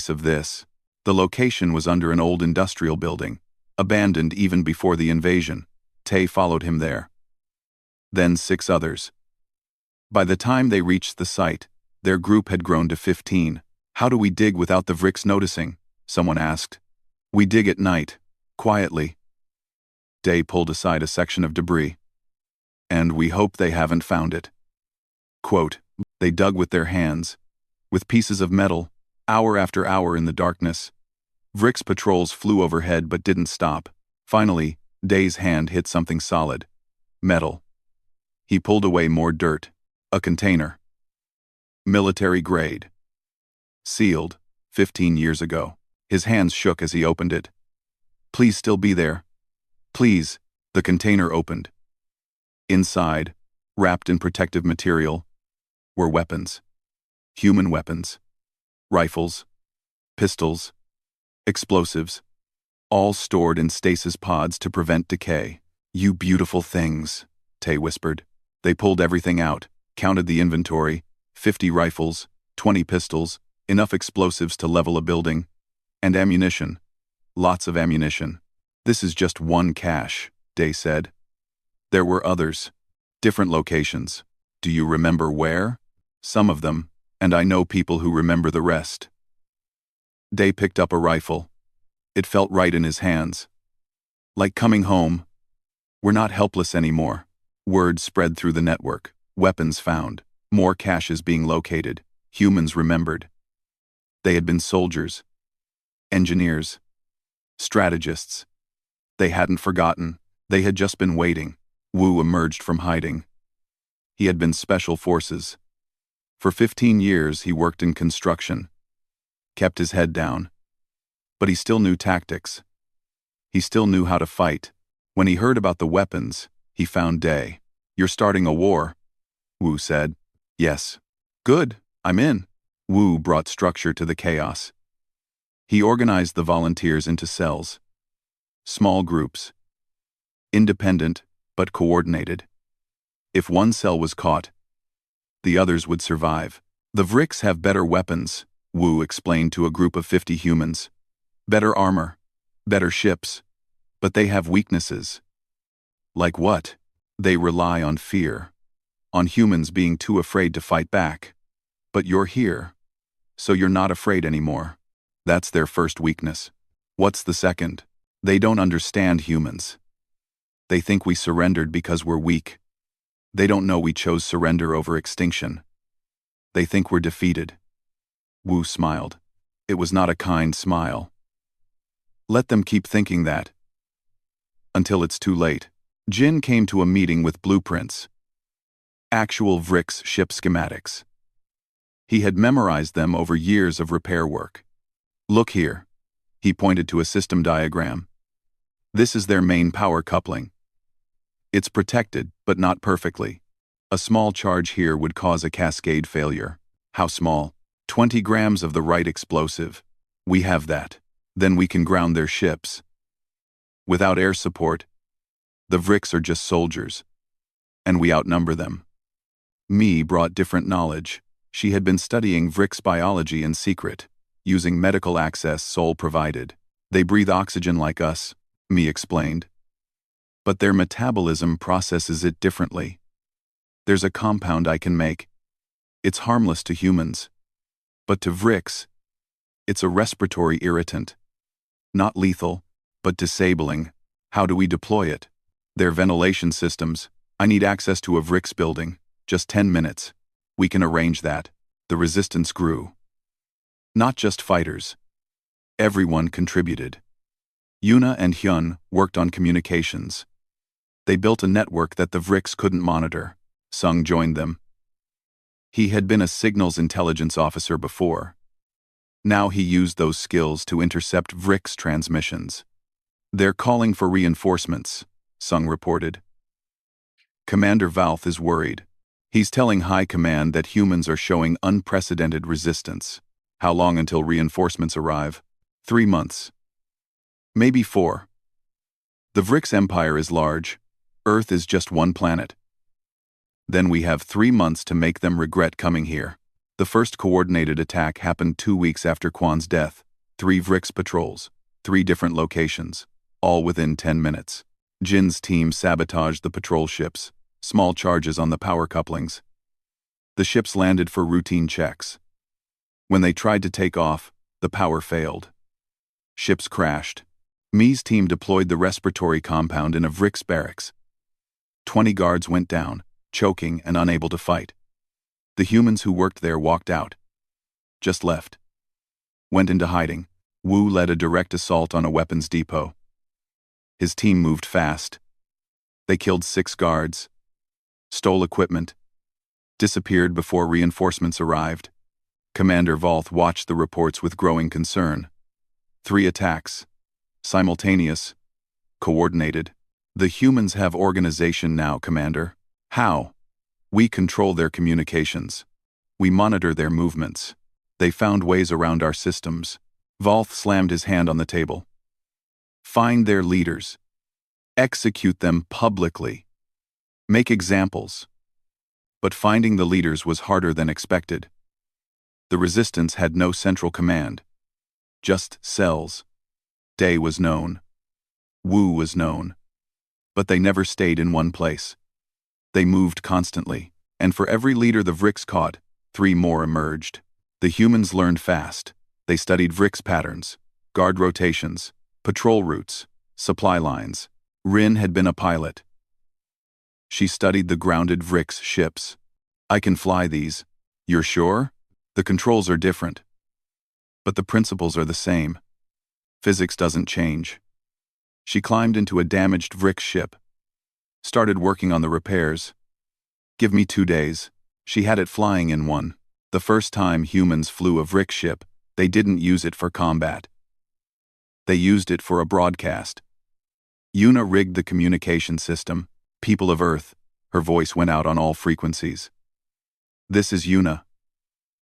of this. The location was under an old industrial building, abandoned even before the invasion. Tay followed him there. Then 6 others. By the time they reached the site, their group had grown to 15. How do we dig without the Vricks noticing? Someone asked. We dig at night, quietly. Day pulled aside a section of debris. And we hope they haven't found it. Quote, they dug with their hands, with pieces of metal, hour after hour in the darkness. Vricks patrols flew overhead but didn't stop. Finally, Day's hand hit something solid. Metal. He pulled away more dirt. A container. Military grade. Sealed, 15 years ago. His hands shook as he opened it. Please still be there. Please. The container opened. Inside, wrapped in protective material, were weapons. Human weapons. Rifles. Pistols. Explosives. All stored in stasis pods to prevent decay. You beautiful things, Tay whispered. They pulled everything out, counted the inventory, 50 rifles, 20 pistols, enough explosives to level a building, and ammunition. Lots of ammunition. This is just one cache, Day said. There were others. Different locations. Do you remember where? Some of them, And I know people who remember the rest. Day picked up a rifle. It felt right in his hands. Like coming home. We're not helpless anymore. Word spread through the network. Weapons found. More caches being located. Humans remembered. They had been soldiers. Engineers. Strategists. They hadn't forgotten. They had just been waiting. Wu emerged from hiding. He had been special forces. For 15 years he worked in construction. Kept his head down. But he still knew tactics. He still knew how to fight. When he heard about the weapons, he found Day. "You're starting a war," Wu said. "Yes." "Good, I'm in." Wu brought structure to the chaos. He organized the volunteers into cells. Small groups. Independent, but coordinated. If one cell was caught, the others would survive. "The Vrix have better weapons," Wu explained to a group of 50 humans. "Better armor. Better ships. But they have weaknesses." "Like what?" "They rely on fear. On humans being too afraid to fight back. But you're here. So you're not afraid anymore. That's their first weakness." "What's the second?" "They don't understand humans. They think we surrendered because we're weak. They don't know we chose surrender over extinction. They think we're defeated." Wu smiled. It was not a kind smile. "Let them keep thinking that. Until it's too late." Jin came to a meeting with blueprints. Actual Vrix ship schematics. He had memorized them over years of repair work. "Look here." He pointed to a system diagram. "This is their main power coupling. It's protected, but not perfectly. A small charge here would cause a cascade failure." "How small?" 20 grams of the right explosive. "We have that. Then we can ground their ships. Without air support, the Vrix are just soldiers. And we outnumber them." Mi brought different knowledge. She had been studying Vrix biology in secret, using medical access Sol provided. "They breathe oxygen like us," Mi explained. "But their metabolism processes it differently. There's a compound I can make. It's harmless to humans. But to Vrix, it's a respiratory irritant. Not lethal, but disabling. How do we deploy it?" "Their ventilation systems. I need access to a Vrix building. Just 10 minutes. We can arrange that." The resistance grew. Not just fighters. Everyone contributed. Yuna and Hyun worked on communications. They built a network that the Vrix couldn't monitor. Sung joined them. He had been a signals intelligence officer before. Now he used those skills to intercept Vrix transmissions. "They're calling for reinforcements," Sung reported. "Commander Valth is worried. He's telling High Command that humans are showing unprecedented resistance." "How long until reinforcements arrive?" 3 months. Maybe 4. The Vrix Empire is large. Earth is just one planet. Then we have 3 months to make them regret coming here. The first coordinated attack happened 2 weeks after Quan's death. 3 Vrix patrols. 3 different locations. All within 10 minutes. Jin's team sabotaged the patrol ships. Small charges on the power couplings. The ships landed for routine checks. When they tried to take off, the power failed. Ships crashed. Mi's team deployed the respiratory compound in a Vrix barracks. 20 guards went down, choking and unable to fight. The humans who worked there walked out. Just left. Went into hiding. Wu led a direct assault on a weapons depot. His team moved fast. They killed 6 guards. Stole equipment. Disappeared before reinforcements arrived. Commander Valth watched the reports with growing concern. 3 attacks. Simultaneous. Coordinated. "The humans have organization now, Commander." "How?" "We control their communications. We monitor their movements. They found ways around our systems." Valth slammed his hand on the table. "Find their leaders. Execute them publicly. Make examples." But finding the leaders was harder than expected. The resistance had no central command. Just cells. Day was known. Wu was known. But they never stayed in one place. They moved constantly, and for every leader the Vrix caught, 3 more emerged. The humans learned fast. They studied Vrix patterns, guard rotations, patrol routes, supply lines. Rin had been a pilot. She studied the grounded Vrix ships. I can fly these. You're sure? The controls are different. But the principles are the same. Physics doesn't change. She climbed into a damaged Vrix ship. Started working on the repairs. Give me 2 days. She had it flying in one. The first time humans flew a Vrix ship, they didn't use it for combat. They used it for a broadcast. Yuna rigged the communication system. People of Earth, her voice went out on all frequencies. This is Yuna,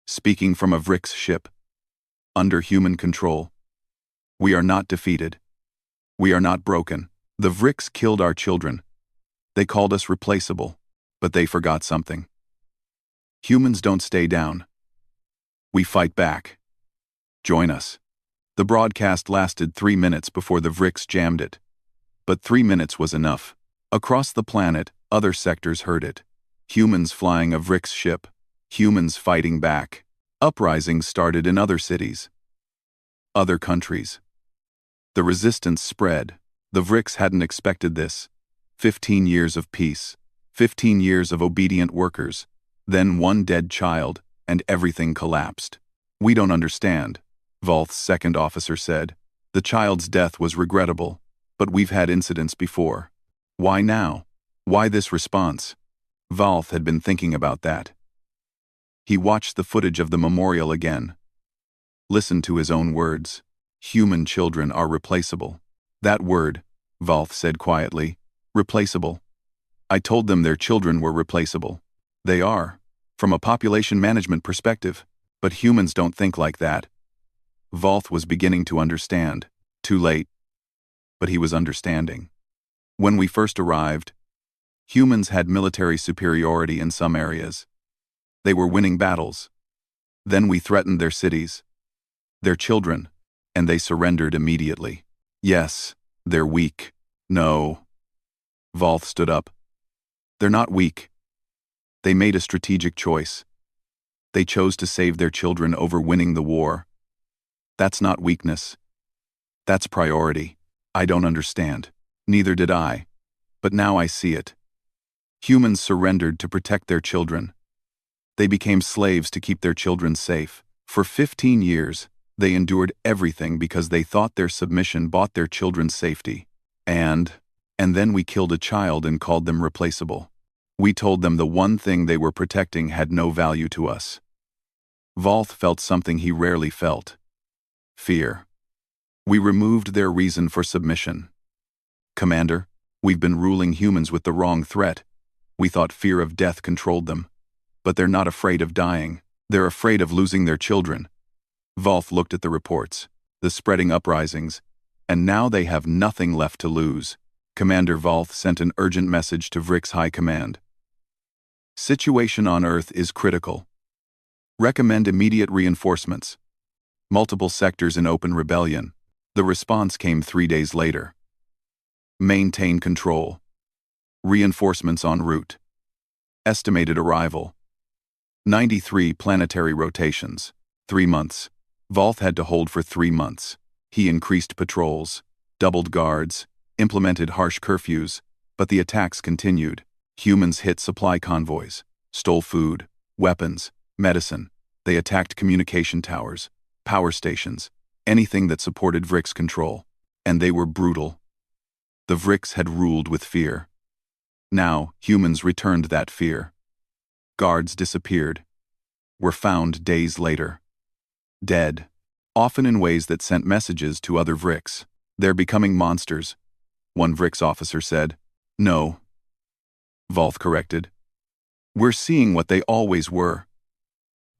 speaking from a Vrix ship. Under human control. We are not defeated. We are not broken. The Vrix killed our children. They called us replaceable, but they forgot something. Humans don't stay down. We fight back. Join us. The broadcast lasted 3 minutes before the Vrix jammed it. But 3 minutes was enough. Across the planet, other sectors heard it. Humans flying a Vrix ship. Humans fighting back. Uprisings started in other cities. Other countries. The resistance spread. The Vrix hadn't expected this. 15 years of peace. 15 years of obedient workers. Then one dead child, and everything collapsed. We don't understand, Volth's second officer said. The child's death was regrettable, but we've had incidents before. Why now? Why this response? Volth had been thinking about that. He watched the footage of the memorial again. Listened to his own words. Human children are replaceable. That word, Volth said quietly. Replaceable. I told them their children were replaceable. They are, from a population management perspective, but humans don't think like that. Volth was beginning to understand. Too late. But he was understanding. When we first arrived, humans had military superiority in some areas. They were winning battles. Then we threatened their cities, their children, and they surrendered immediately. Yes, they're weak. No. Volth stood up. They're not weak. They made a strategic choice. They chose to save their children over winning the war. That's not weakness. That's priority. I don't understand. Neither did I. But now I see it. Humans surrendered to protect their children. They became slaves to keep their children safe. For 15 years, they endured everything because they thought their submission bought their children's safety. And then we killed a child and called them replaceable. We told them the one thing they were protecting had no value to us. Volth felt something he rarely felt. Fear. We removed their reason for submission. Commander, we've been ruling humans with the wrong threat. We thought fear of death controlled them. But they're not afraid of dying. They're afraid of losing their children. Volth looked at the reports, the spreading uprisings, and now they have nothing left to lose. Commander Volth sent an urgent message to Vrix High Command. Situation on Earth is critical. Recommend immediate reinforcements. Multiple sectors in open rebellion. The response came 3 days later. Maintain control. Reinforcements en route. Estimated arrival. 93 planetary rotations. 3 months. Volth had to hold for 3 months. He increased patrols, doubled guards, implemented harsh curfews, but the attacks continued. Humans hit supply convoys, stole food, weapons, medicine. They attacked communication towers, power stations, anything that supported Vrix control. And they were brutal. The Vrix had ruled with fear. Now, humans returned that fear. Guards disappeared. Were found days later. Dead. Often in ways that sent messages to other Vrix. They're becoming monsters, one Vrix officer said. No. Volth corrected. We're seeing what they always were.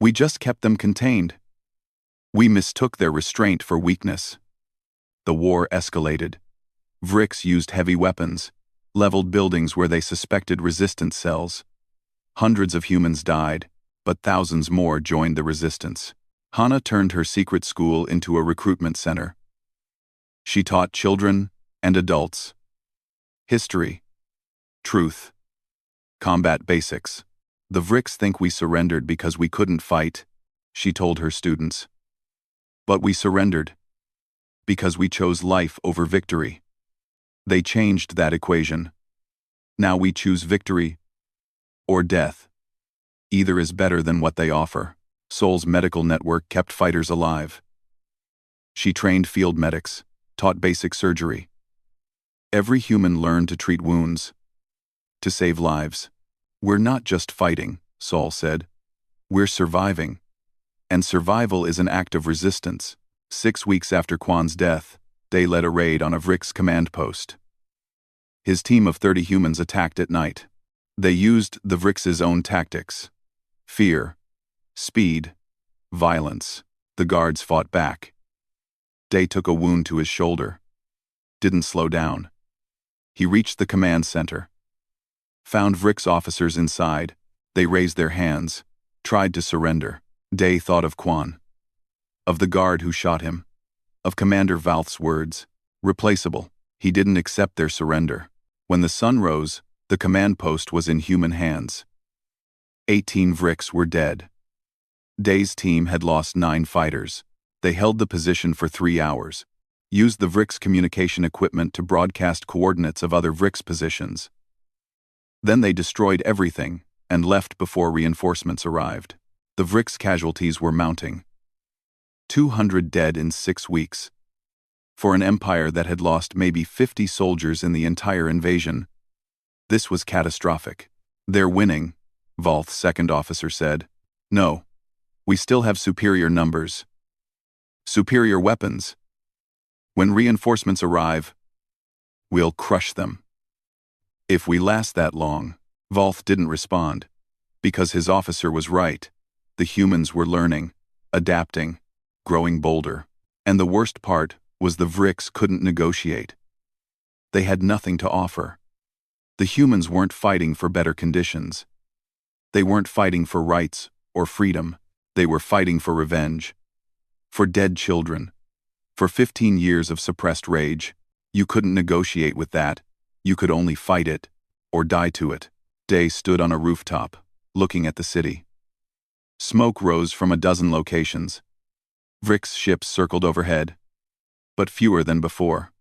We just kept them contained. We mistook their restraint for weakness. The war escalated. Vrix used heavy weapons, leveled buildings where they suspected resistance cells. Hundreds of humans died, but thousands more joined the resistance. Hana turned her secret school into a recruitment center. She taught children and adults history, truth, combat basics. The Vrix think we surrendered because we couldn't fight, she told her students. But we surrendered because we chose life over victory. They changed that equation. Now we choose victory or death. Either is better than what they offer. Seoul's medical network kept fighters alive. She trained field medics, taught basic surgery. Every human learned to treat wounds, to save lives. We're not just fighting, Seoul said. We're surviving. And survival is an act of resistance. 6 weeks after Kwan's death, Day led a raid on a Vrix command post. His team of 30 humans attacked at night. They used the Vrix's own tactics. Fear, speed, violence. The guards fought back. Day took a wound to his shoulder. Didn't slow down. He reached the command center. Found Vrix officers inside. They raised their hands, tried to surrender. Day thought of Kwan. Of the guard who shot him. Of Commander Valth's words. Replaceable. He didn't accept their surrender. When the sun rose, the command post was in human hands. 18 Vrix were dead. Day's team had lost 9 fighters. They held the position for 3 hours, used the Vrix communication equipment to broadcast coordinates of other Vrix positions. Then they destroyed everything and left before reinforcements arrived. The Vrix casualties were mounting. 200 dead in 6 weeks. For an empire that had lost maybe 50 soldiers in the entire invasion, this was catastrophic. They're winning, Valth's second officer said. No. We still have superior numbers. Superior weapons. When reinforcements arrive, we'll crush them. If we last that long, Valth didn't respond. Because his officer was right. The humans were learning, adapting, growing bolder. And the worst part was the Vrix couldn't negotiate. They had nothing to offer. The humans weren't fighting for better conditions. They weren't fighting for rights or freedom. They were fighting for revenge. For dead children. For 15 years of suppressed rage. You couldn't negotiate with that. You could only fight it, or die to it. Day stood on a rooftop, looking at the city. Smoke rose from a dozen locations. Vrix ships circled overhead, but fewer than before.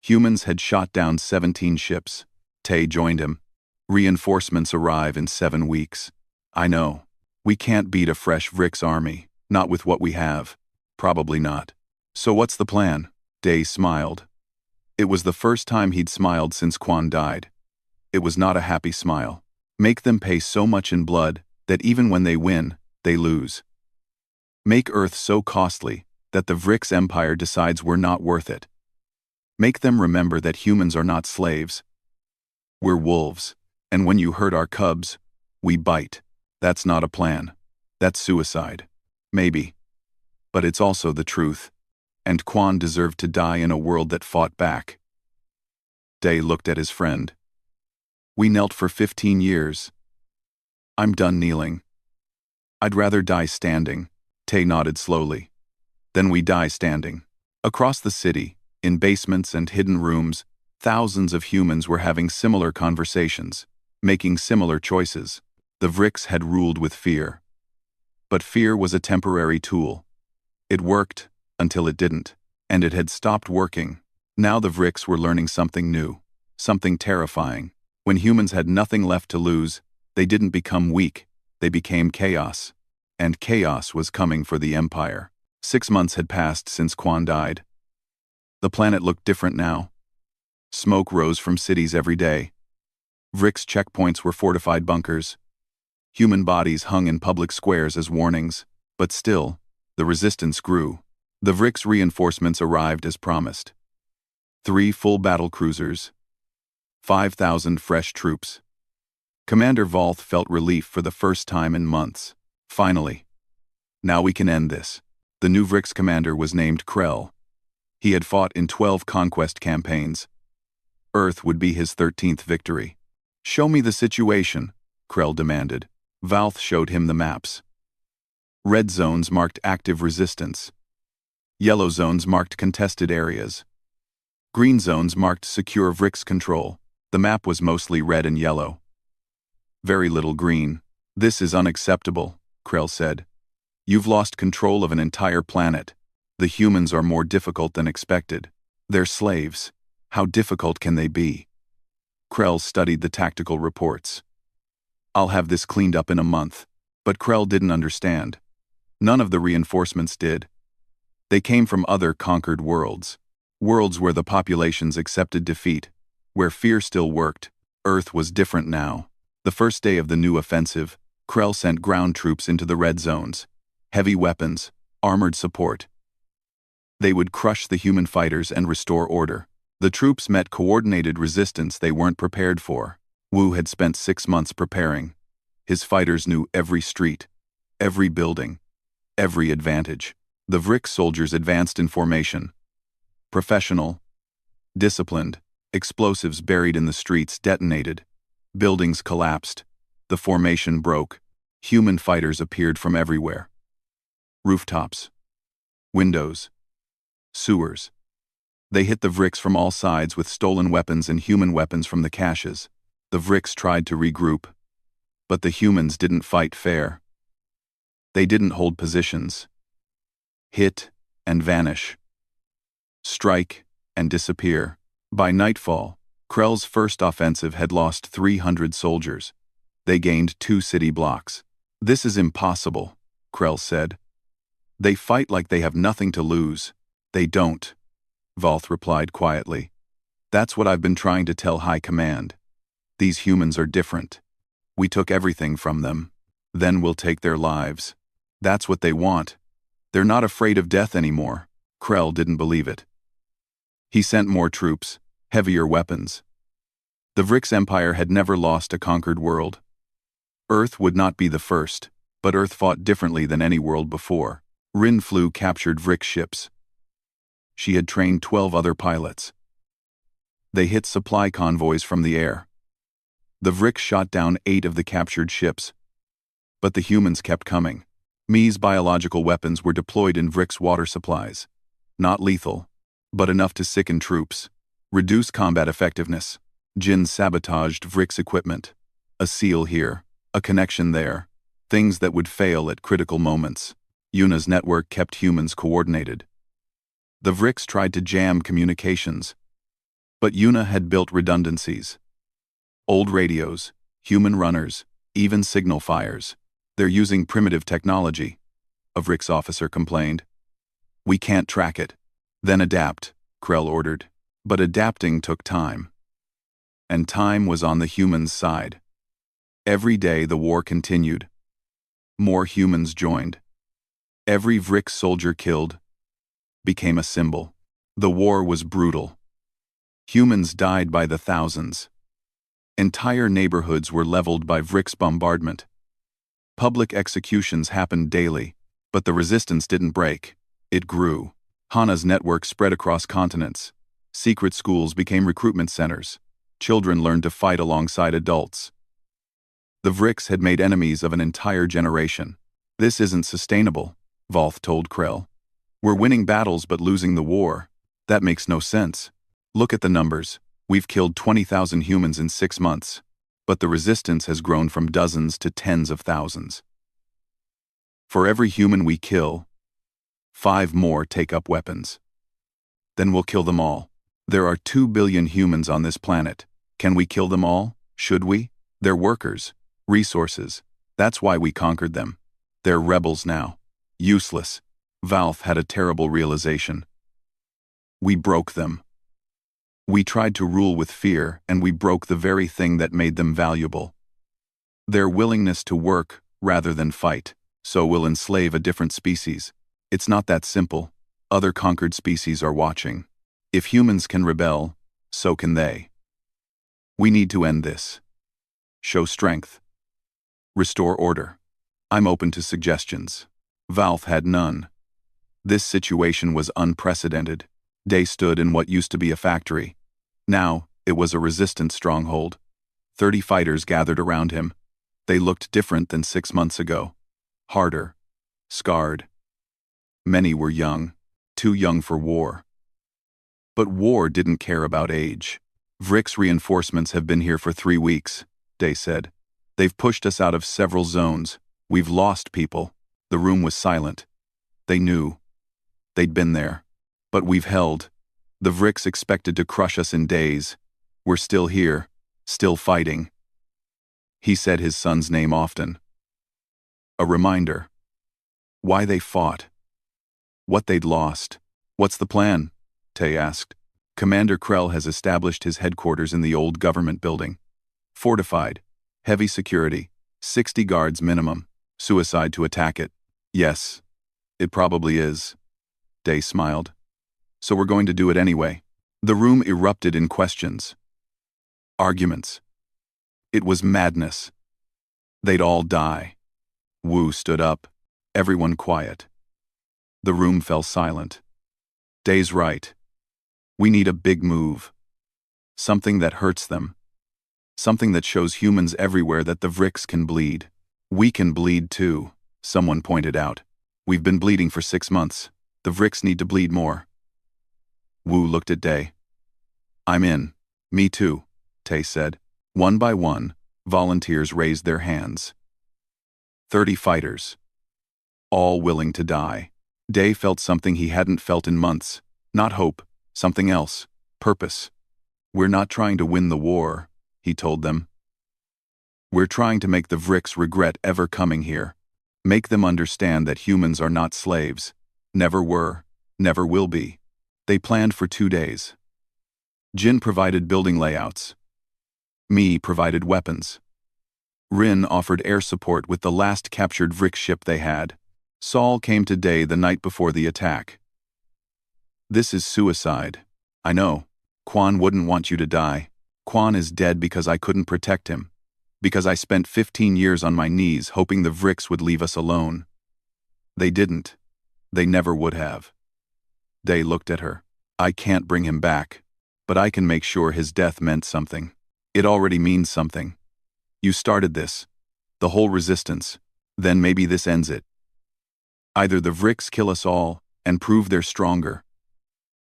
Humans had shot down 17 ships. Tay joined him. Reinforcements arrive in 7 weeks. I know. We can't beat a fresh Vrix army, not with what we have. Probably not. So what's the plan? Day smiled. It was the first time he'd smiled since Kwan died. It was not a happy smile. Make them pay so much in blood that even when they win, they lose. Make Earth so costly that the Vrix Empire decides we're not worth it. Make them remember that humans are not slaves. We're wolves, and when you hurt our cubs, we bite. That's not a plan. That's suicide. Maybe. But it's also the truth. And Kwan deserved to die in a world that fought back. Day looked at his friend. We knelt for 15 years. I'm done kneeling. I'd rather die standing. Tay nodded slowly. Then we die standing. Across the city, in basements and hidden rooms, thousands of humans were having similar conversations, making similar choices. The Vrix had ruled with fear. But fear was a temporary tool. It worked until it didn't, and it had stopped working. Now the Vrix were learning something new, something terrifying. When humans had nothing left to lose, they didn't become weak, they became chaos. And chaos was coming for the Empire. 6 months had passed since Kwan died. The planet looked different now. Smoke rose from cities every day. Vrix checkpoints were fortified bunkers. Human bodies hung in public squares as warnings, but still, the resistance grew. The Vrix reinforcements arrived as promised. 3 full battle cruisers. 5,000 fresh troops. Commander Valth felt relief for the first time in months. Finally. Now we can end this. The new Vrix commander was named Krell. He had fought in 12 conquest campaigns. Earth would be his 13th victory. Show me the situation, Krell demanded. Valth showed him the maps. Red zones marked active resistance. Yellow zones marked contested areas. Green zones marked secure Vrix control. The map was mostly red and yellow. Very little green. This is unacceptable, Krell said. You've lost control of an entire planet. The humans are more difficult than expected. They're slaves. How difficult can they be? Krell studied the tactical reports. I'll have this cleaned up in a month. But Krell didn't understand. None of the reinforcements did. They came from other conquered worlds. Worlds where the populations accepted defeat, where fear still worked. Earth was different now. The first day of the new offensive, Krell sent ground troops into the red zones. Heavy weapons, armored support. They would crush the human fighters and restore order. The troops met coordinated resistance they weren't prepared for. Wu had spent 6 months preparing. His fighters knew every street, every building, every advantage. The Vrix soldiers advanced in formation. Professional, disciplined, explosives buried in the streets detonated. Buildings collapsed. The formation broke. Human fighters appeared from everywhere. Rooftops, windows, sewers. They hit the Vrix from all sides with stolen weapons and human weapons from the caches. The Vrix tried to regroup, but the humans didn't fight fair. They didn't hold positions. Hit and vanish. Strike and disappear. By nightfall, Krell's first offensive had lost 300 soldiers. They gained 2 city blocks. This is impossible, Krell said. They fight like they have nothing to lose. They don't, Valth replied quietly. That's what I've been trying to tell High Command. These humans are different. We took everything from them. Then we'll take their lives. That's what they want. They're not afraid of death anymore. Krell didn't believe it. He sent more troops, heavier weapons. The Vrix Empire had never lost a conquered world. Earth would not be the first, but Earth fought differently than any world before. Rin Flu captured Vrix ships. She had trained 12 other pilots. They hit supply convoys from the air. The Vrix shot down 8 of the captured ships. But the humans kept coming. Mi's biological weapons were deployed in Vrix water supplies. Not lethal, but enough to sicken troops. Reduce combat effectiveness. Jin sabotaged Vrix equipment. A seal here, a connection there. Things that would fail at critical moments. Yuna's network kept humans coordinated. The Vrix tried to jam communications. But Yuna had built redundancies. Old radios, human runners, even signal fires. They're using primitive technology, a Vrix officer complained. We can't track it. Then adapt, Krell ordered. But adapting took time. And time was on the humans' side. Every day the war continued. More humans joined. Every Vrix soldier killed became a symbol. The war was brutal. Humans died by the thousands. Entire neighborhoods were leveled by Vrix bombardment. Public executions happened daily, but the resistance didn't break. It grew. Hana's network spread across continents. Secret schools became recruitment centers. Children learned to fight alongside adults. The Vrix had made enemies of an entire generation. This isn't sustainable, Valth told Krell. We're winning battles but losing the war. That makes no sense. Look at the numbers. We've killed 20,000 humans in 6 months, but the resistance has grown from dozens to tens of thousands. For every human we kill, 5 more take up weapons. Then we'll kill them all. There are 2 billion humans on this planet. Can we kill them all? Should we? They're workers, resources. That's why we conquered them. They're rebels now. Useless. Valth had a terrible realization. We broke them. We tried to rule with fear, and we broke the very thing that made them valuable. Their willingness to work rather than fight, so we'll enslave a different species. It's not that simple. Other conquered species are watching. If humans can rebel, so can they. We need to end this. Show strength. Restore order. I'm open to suggestions. Valth had none. This situation was unprecedented. Day stood in what used to be a factory. Now, it was a resistance stronghold. 30 fighters gathered around him. They looked different than 6 months ago. Harder. Scarred. Many were young. Too young for war. But war didn't care about age. Vrix reinforcements have been here for 3 weeks, Day said. They've pushed us out of several zones. We've lost people. The room was silent. They knew. They'd been there. But we've held. The Vrix expected to crush us in days. We're still here, still fighting. He said his son's name often. A reminder. Why they fought. What they'd lost. What's the plan? Tay asked. Commander Krell has established his headquarters in the old government building. Fortified. Heavy security. 60 guards minimum. Suicide to attack it. Yes. It probably is. Day smiled. So we're going to do it anyway. The room erupted in questions. Arguments. It was madness. They'd all die. Wu stood up. Everyone quiet. The room fell silent. Day's right. We need a big move. Something that hurts them. Something that shows humans everywhere that the Vrix can bleed. We can bleed too, someone pointed out. We've been bleeding for 6 months. The Vrix need to bleed more. Wu looked at Day. I'm in. Me too, Tay said. One by one, volunteers raised their hands. 30 fighters. All willing to die. Day felt something he hadn't felt in months. Not hope, something else. Purpose. We're not trying to win the war, he told them. We're trying to make the Vrix regret ever coming here. Make them understand that humans are not slaves. Never were, never will be. They planned for 2 days. Jin provided building layouts. Mi provided weapons. Rin offered air support with the last captured Vrix ship they had. Saul came to Day the night before the attack. This is suicide. I know. Quan wouldn't want you to die. Quan is dead because I couldn't protect him. Because I spent 15 years on my knees hoping the Vrix would leave us alone. They didn't. They never would have. Day looked at her. I can't bring him back, but I can make sure his death meant something. It already means something. You started this. The whole resistance. Then maybe this ends it. Either the Vrix kill us all and prove they're stronger,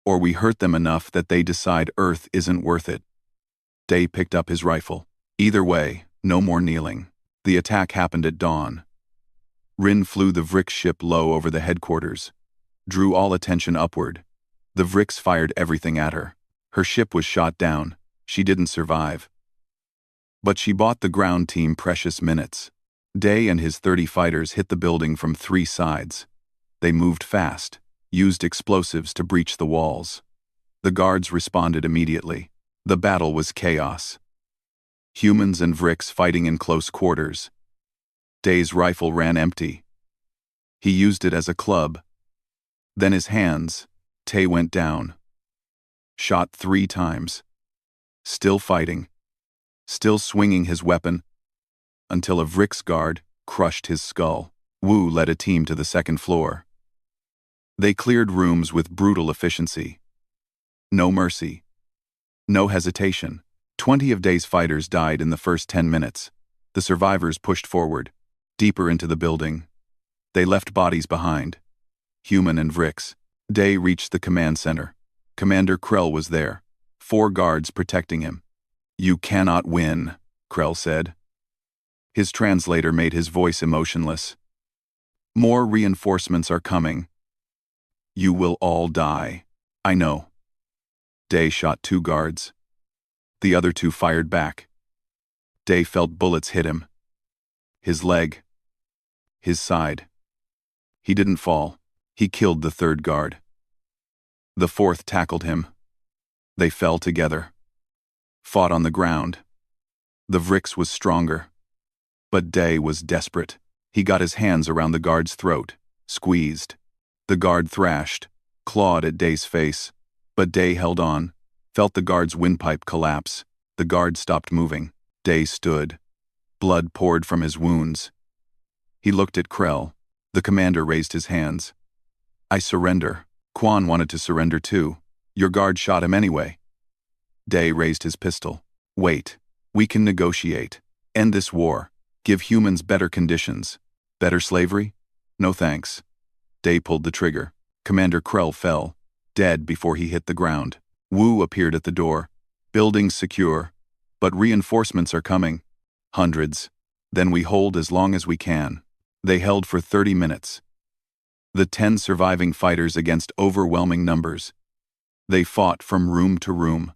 or we hurt them enough that they decide Earth isn't worth it. Day picked up his rifle. Either way, no more kneeling. The attack happened at dawn. Rin flew the Vrix ship low over the headquarters, drew all attention upward. The Vrix fired everything at her. Her ship was shot down. She didn't survive. But she bought the ground team precious minutes. Day and his 30 fighters hit the building from 3 sides. They moved fast, used explosives to breach the walls. The guards responded immediately. The battle was chaos. Humans and Vrix fighting in close quarters. Day's rifle ran empty. He used it as a club. Then his hands. Tay went down. Shot 3 times. Still fighting. Still swinging his weapon. Until a Vrix guard crushed his skull. Wu led a team to the 2nd floor. They cleared rooms with brutal efficiency. No mercy. No hesitation. 20 of Day's fighters died in the first 10 minutes. The survivors pushed forward, deeper into the building. They left bodies behind. Human and Vrix. Day reached the command center. Commander Krell was there. 4 guards protecting him. You cannot win, Krell said. His translator made his voice emotionless. More reinforcements are coming. You will all die. I know. Day shot 2 guards. The other 2 fired back. Day felt bullets hit him. His leg. His side. He didn't fall. He killed the 3rd guard. The 4th tackled him. They fell together. Fought on the ground. The Vrix was stronger. But Day was desperate. He got his hands around the guard's throat, squeezed. The guard thrashed, clawed at Day's face. But Day held on, felt the guard's windpipe collapse. The guard stopped moving. Day stood. Blood poured from his wounds. He looked at Krell. The commander raised his hands. I surrender. Quan wanted to surrender too. Your guard shot him anyway. Day raised his pistol. Wait. We can negotiate. End this war. Give humans better conditions. Better slavery? No thanks. Day pulled the trigger. Commander Krell fell, dead before he hit the ground. Wu appeared at the door. Buildings secure. But reinforcements are coming. Hundreds. Then we hold as long as we can. They held for 30 minutes. The 10 surviving fighters against overwhelming numbers. They fought from room to room.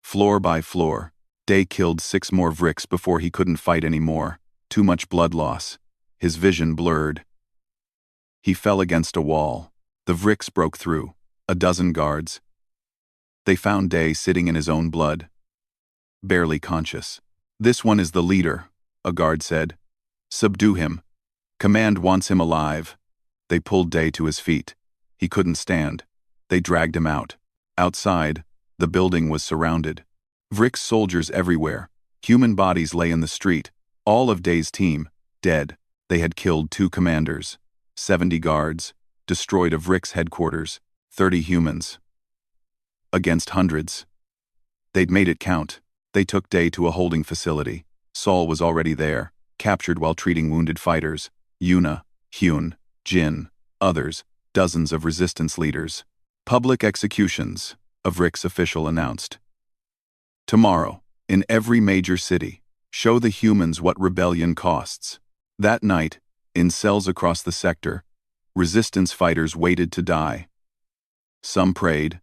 Floor by floor. Day killed 6 more Vricks before he couldn't fight anymore. Too much blood loss. His vision blurred. He fell against a wall. The Vricks broke through. A dozen guards. They found Day sitting in his own blood. Barely conscious. "This one is the leader," a guard said. "Subdue him. Command wants him alive." They pulled Day to his feet. He couldn't stand. They dragged him out. Outside, the building was surrounded. Vricks soldiers everywhere. Human bodies lay in the street. All of Day's team, dead. They had killed 2 commanders, 70 guards, destroyed a Vricks headquarters, 30 humans. Against hundreds. They'd made it count. They took Day to a holding facility. Saul was already there, captured while treating wounded fighters. Yuna, Hyun, Jin, others, dozens of resistance leaders. "Public executions," a Vricks official announced. "Tomorrow, in every major city, show the humans what rebellion costs." That night, in cells across the sector, resistance fighters waited to die. Some prayed.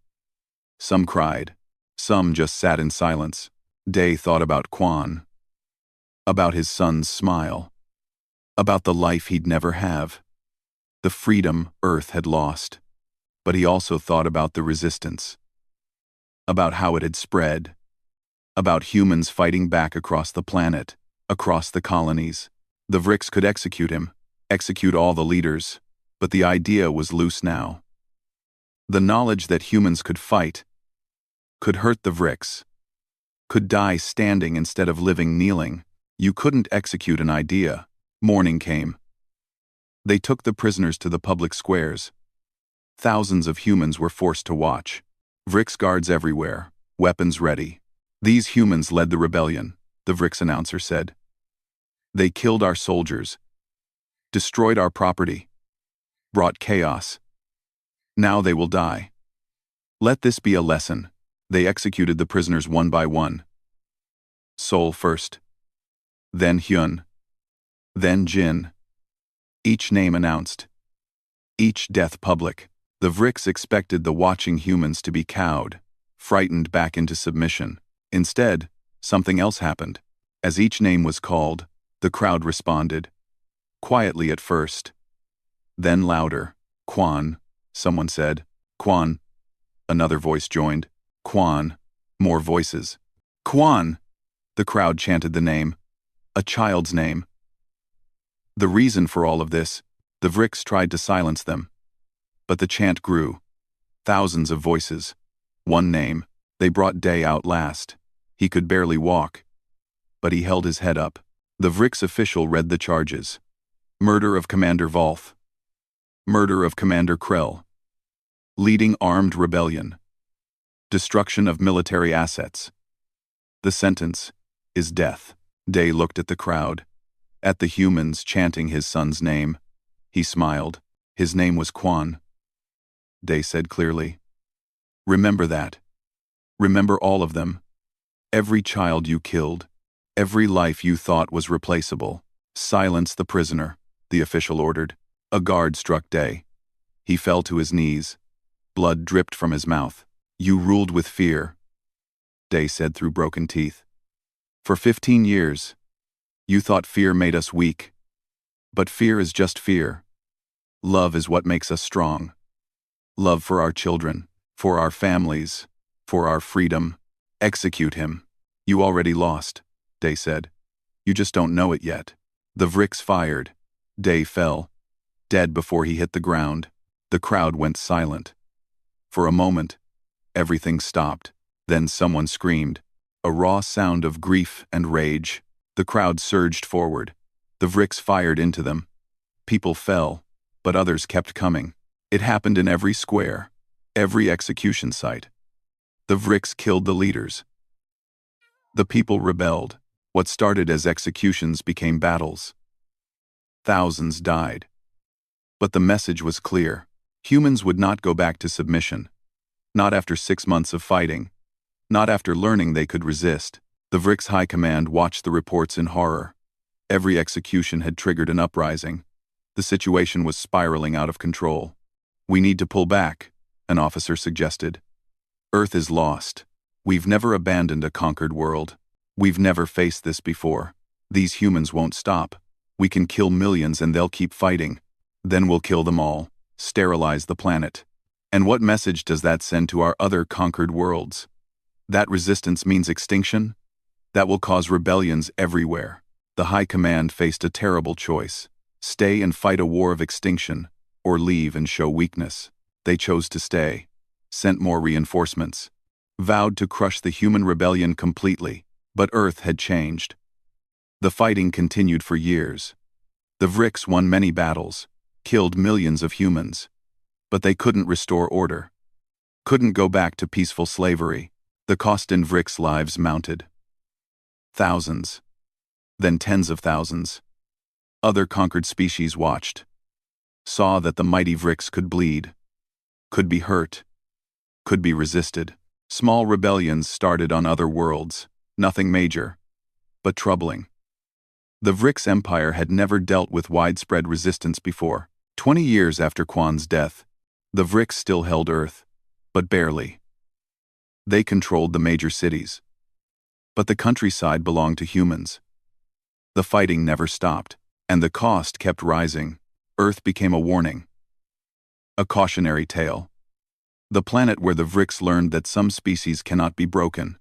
Some cried. Some just sat in silence. Day thought about Quan. About his son's smile. About the life he'd never have. The freedom Earth had lost. But he also thought about the resistance. About how it had spread. About humans fighting back across the planet, across the colonies. The Vricks could execute him, execute all the leaders, but the idea was loose now. The knowledge that humans could fight, could hurt the Vricks, could die standing instead of living kneeling. You couldn't execute an idea. Morning came. They took the prisoners to the public squares. Thousands of humans were forced to watch. Vricks guards everywhere, weapons ready. "These humans led the rebellion," the Vricks announcer said. "They killed our soldiers, destroyed our property, brought chaos. Now they will die. Let this be a lesson." They executed the prisoners one by one. Sol first. Then Hyun. Then Jin. Each name announced. Each death public. The Vricks expected the watching humans to be cowed, frightened back into submission. Instead, something else happened. As each name was called, the crowd responded. Quietly at first. Then louder. "Quan," someone said. "Quan." Another voice joined. "Quan." More voices. "Quan!" The crowd chanted the name. A child's name. The reason for all of this, the Vricks tried to silence them. But the chant grew. Thousands of voices. One name. They brought Day out last. He could barely walk. But he held his head up. The Vricks official read the charges. Murder of Commander Volth. Murder of Commander Krell. Leading armed rebellion. Destruction of military assets. The sentence is death. Day looked at the crowd. At the humans chanting his son's name. He smiled. His name was Quan. Day said clearly. "Remember that. Remember all of them. Every child you killed. Every life you thought was replaceable. Silence the prisoner," the official ordered. A guard struck Day. He fell to his knees. Blood dripped from his mouth. "You ruled with fear," Day said through broken teeth. "For 15 years. You thought fear made us weak. But fear is just fear. Love is what makes us strong. Love for our children, for our families, for our freedom. Execute him. You already lost," Day said. "You just don't know it yet." The Vricks fired. Day fell, dead before he hit the ground. The crowd went silent. For a moment, everything stopped. Then someone screamed. A raw sound of grief and rage. The crowd surged forward. The Vricks fired into them. People fell, but others kept coming. It happened in every square, every execution site. The Vricks killed the leaders. The people rebelled. What started as executions became battles. Thousands died. But the message was clear. Humans would not go back to submission. Not after 6 months of fighting. Not after learning they could resist. The Vricks High Command watched the reports in horror. Every execution had triggered an uprising. The situation was spiraling out of control. "We need to pull back," an officer suggested. "Earth is lost. We've never abandoned a conquered world. We've never faced this before. These humans won't stop. We can kill millions and they'll keep fighting. Then we'll kill them all, sterilize the planet. And what message does that send to our other conquered worlds? That resistance means extinction? That will cause rebellions everywhere." The High Command faced a terrible choice: stay and fight a war of extinction, or leave and show weakness. They chose to stay, sent more reinforcements, vowed to crush the human rebellion completely, but Earth had changed. The fighting continued for years. The Vrix won many battles, killed millions of humans, but they couldn't restore order, couldn't go back to peaceful slavery. The cost in Vrix lives mounted. Thousands, then tens of thousands. Other conquered species watched, saw that the mighty Vrix could bleed, could be hurt, could be resisted. Small rebellions started on other worlds, nothing major, but troubling. The Vrix Empire had never dealt with widespread resistance before. 20 years after Quan's death, the Vrix still held Earth, but barely. They controlled the major cities, but the countryside belonged to humans. The fighting never stopped, and the cost kept rising. Earth became a warning, a cautionary tale. The planet where the Vrix learned that some species cannot be broken,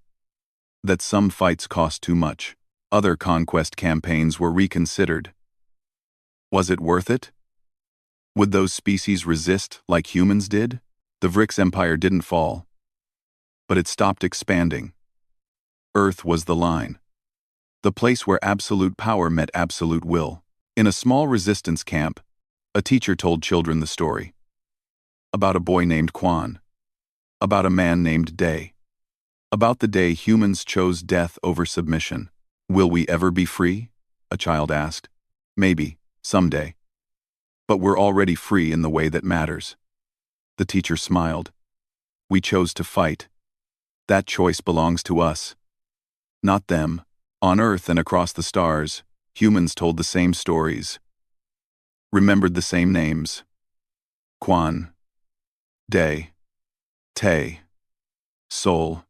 that some fights cost too much. Other conquest campaigns were reconsidered. Was it worth it? Would those species resist like humans did? The Vrix Empire didn't fall, but it stopped expanding. Earth was the line, the place where absolute power met absolute will. In a small resistance camp, a teacher told children the story. About a boy named Quan. About a man named Day. About the day humans chose death over submission. "Will we ever be free?" a child asked. "Maybe, someday. But we're already free in the way that matters." The teacher smiled. "We chose to fight. That choice belongs to us, not them." On Earth and across the stars, humans told the same stories, remembered the same names. Quan, Day, Tay, Sol.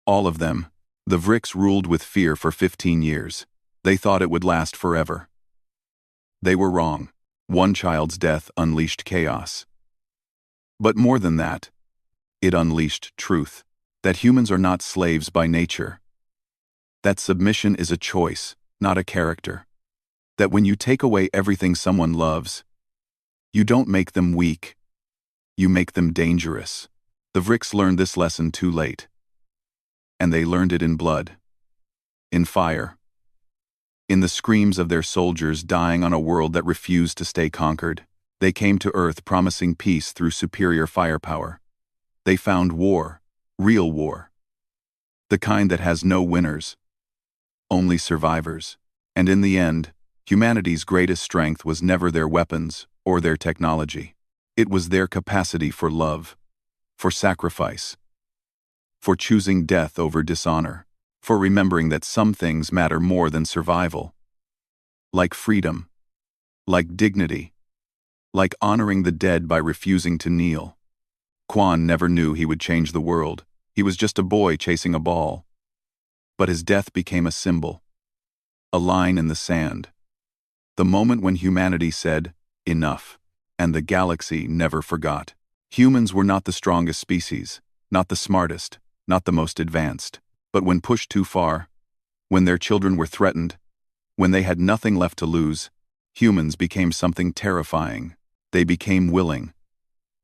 All of them. The Vrix ruled with fear for 15 years. They thought it would last forever. They were wrong. One child's death unleashed chaos. But more than that, it unleashed truth. That humans are not slaves by nature. That submission is a choice, not a character. That when you take away everything someone loves, you don't make them weak, you make them dangerous. The Vrix learned this lesson too late. And they learned it in blood, in fire, in the screams of their soldiers dying on a world that refused to stay conquered. They came to Earth promising peace through superior firepower. They found war, real war. The kind that has no winners, only survivors. And in the end, humanity's greatest strength was never their weapons or their technology. It was their capacity for love, for sacrifice, for choosing death over dishonor, for remembering that some things matter more than survival. Like freedom, like dignity, like honoring the dead by refusing to kneel. Quan never knew he would change the world. He was just a boy chasing a ball. But his death became a symbol, a line in the sand. The moment when humanity said, "Enough," and the galaxy never forgot. Humans were not the strongest species, not the smartest, not the most advanced. But when pushed too far, when their children were threatened, when they had nothing left to lose, humans became something terrifying. They became willing.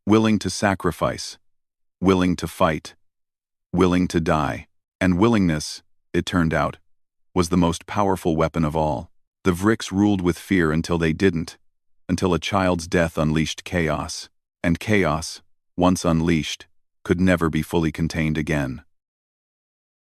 Willing to sacrifice, willing to fight, willing to die. And willingness, it turned out, was the most powerful weapon of all. The Vrix ruled with fear until they didn't, until a child's death unleashed chaos. And chaos, once unleashed, could never be fully contained again.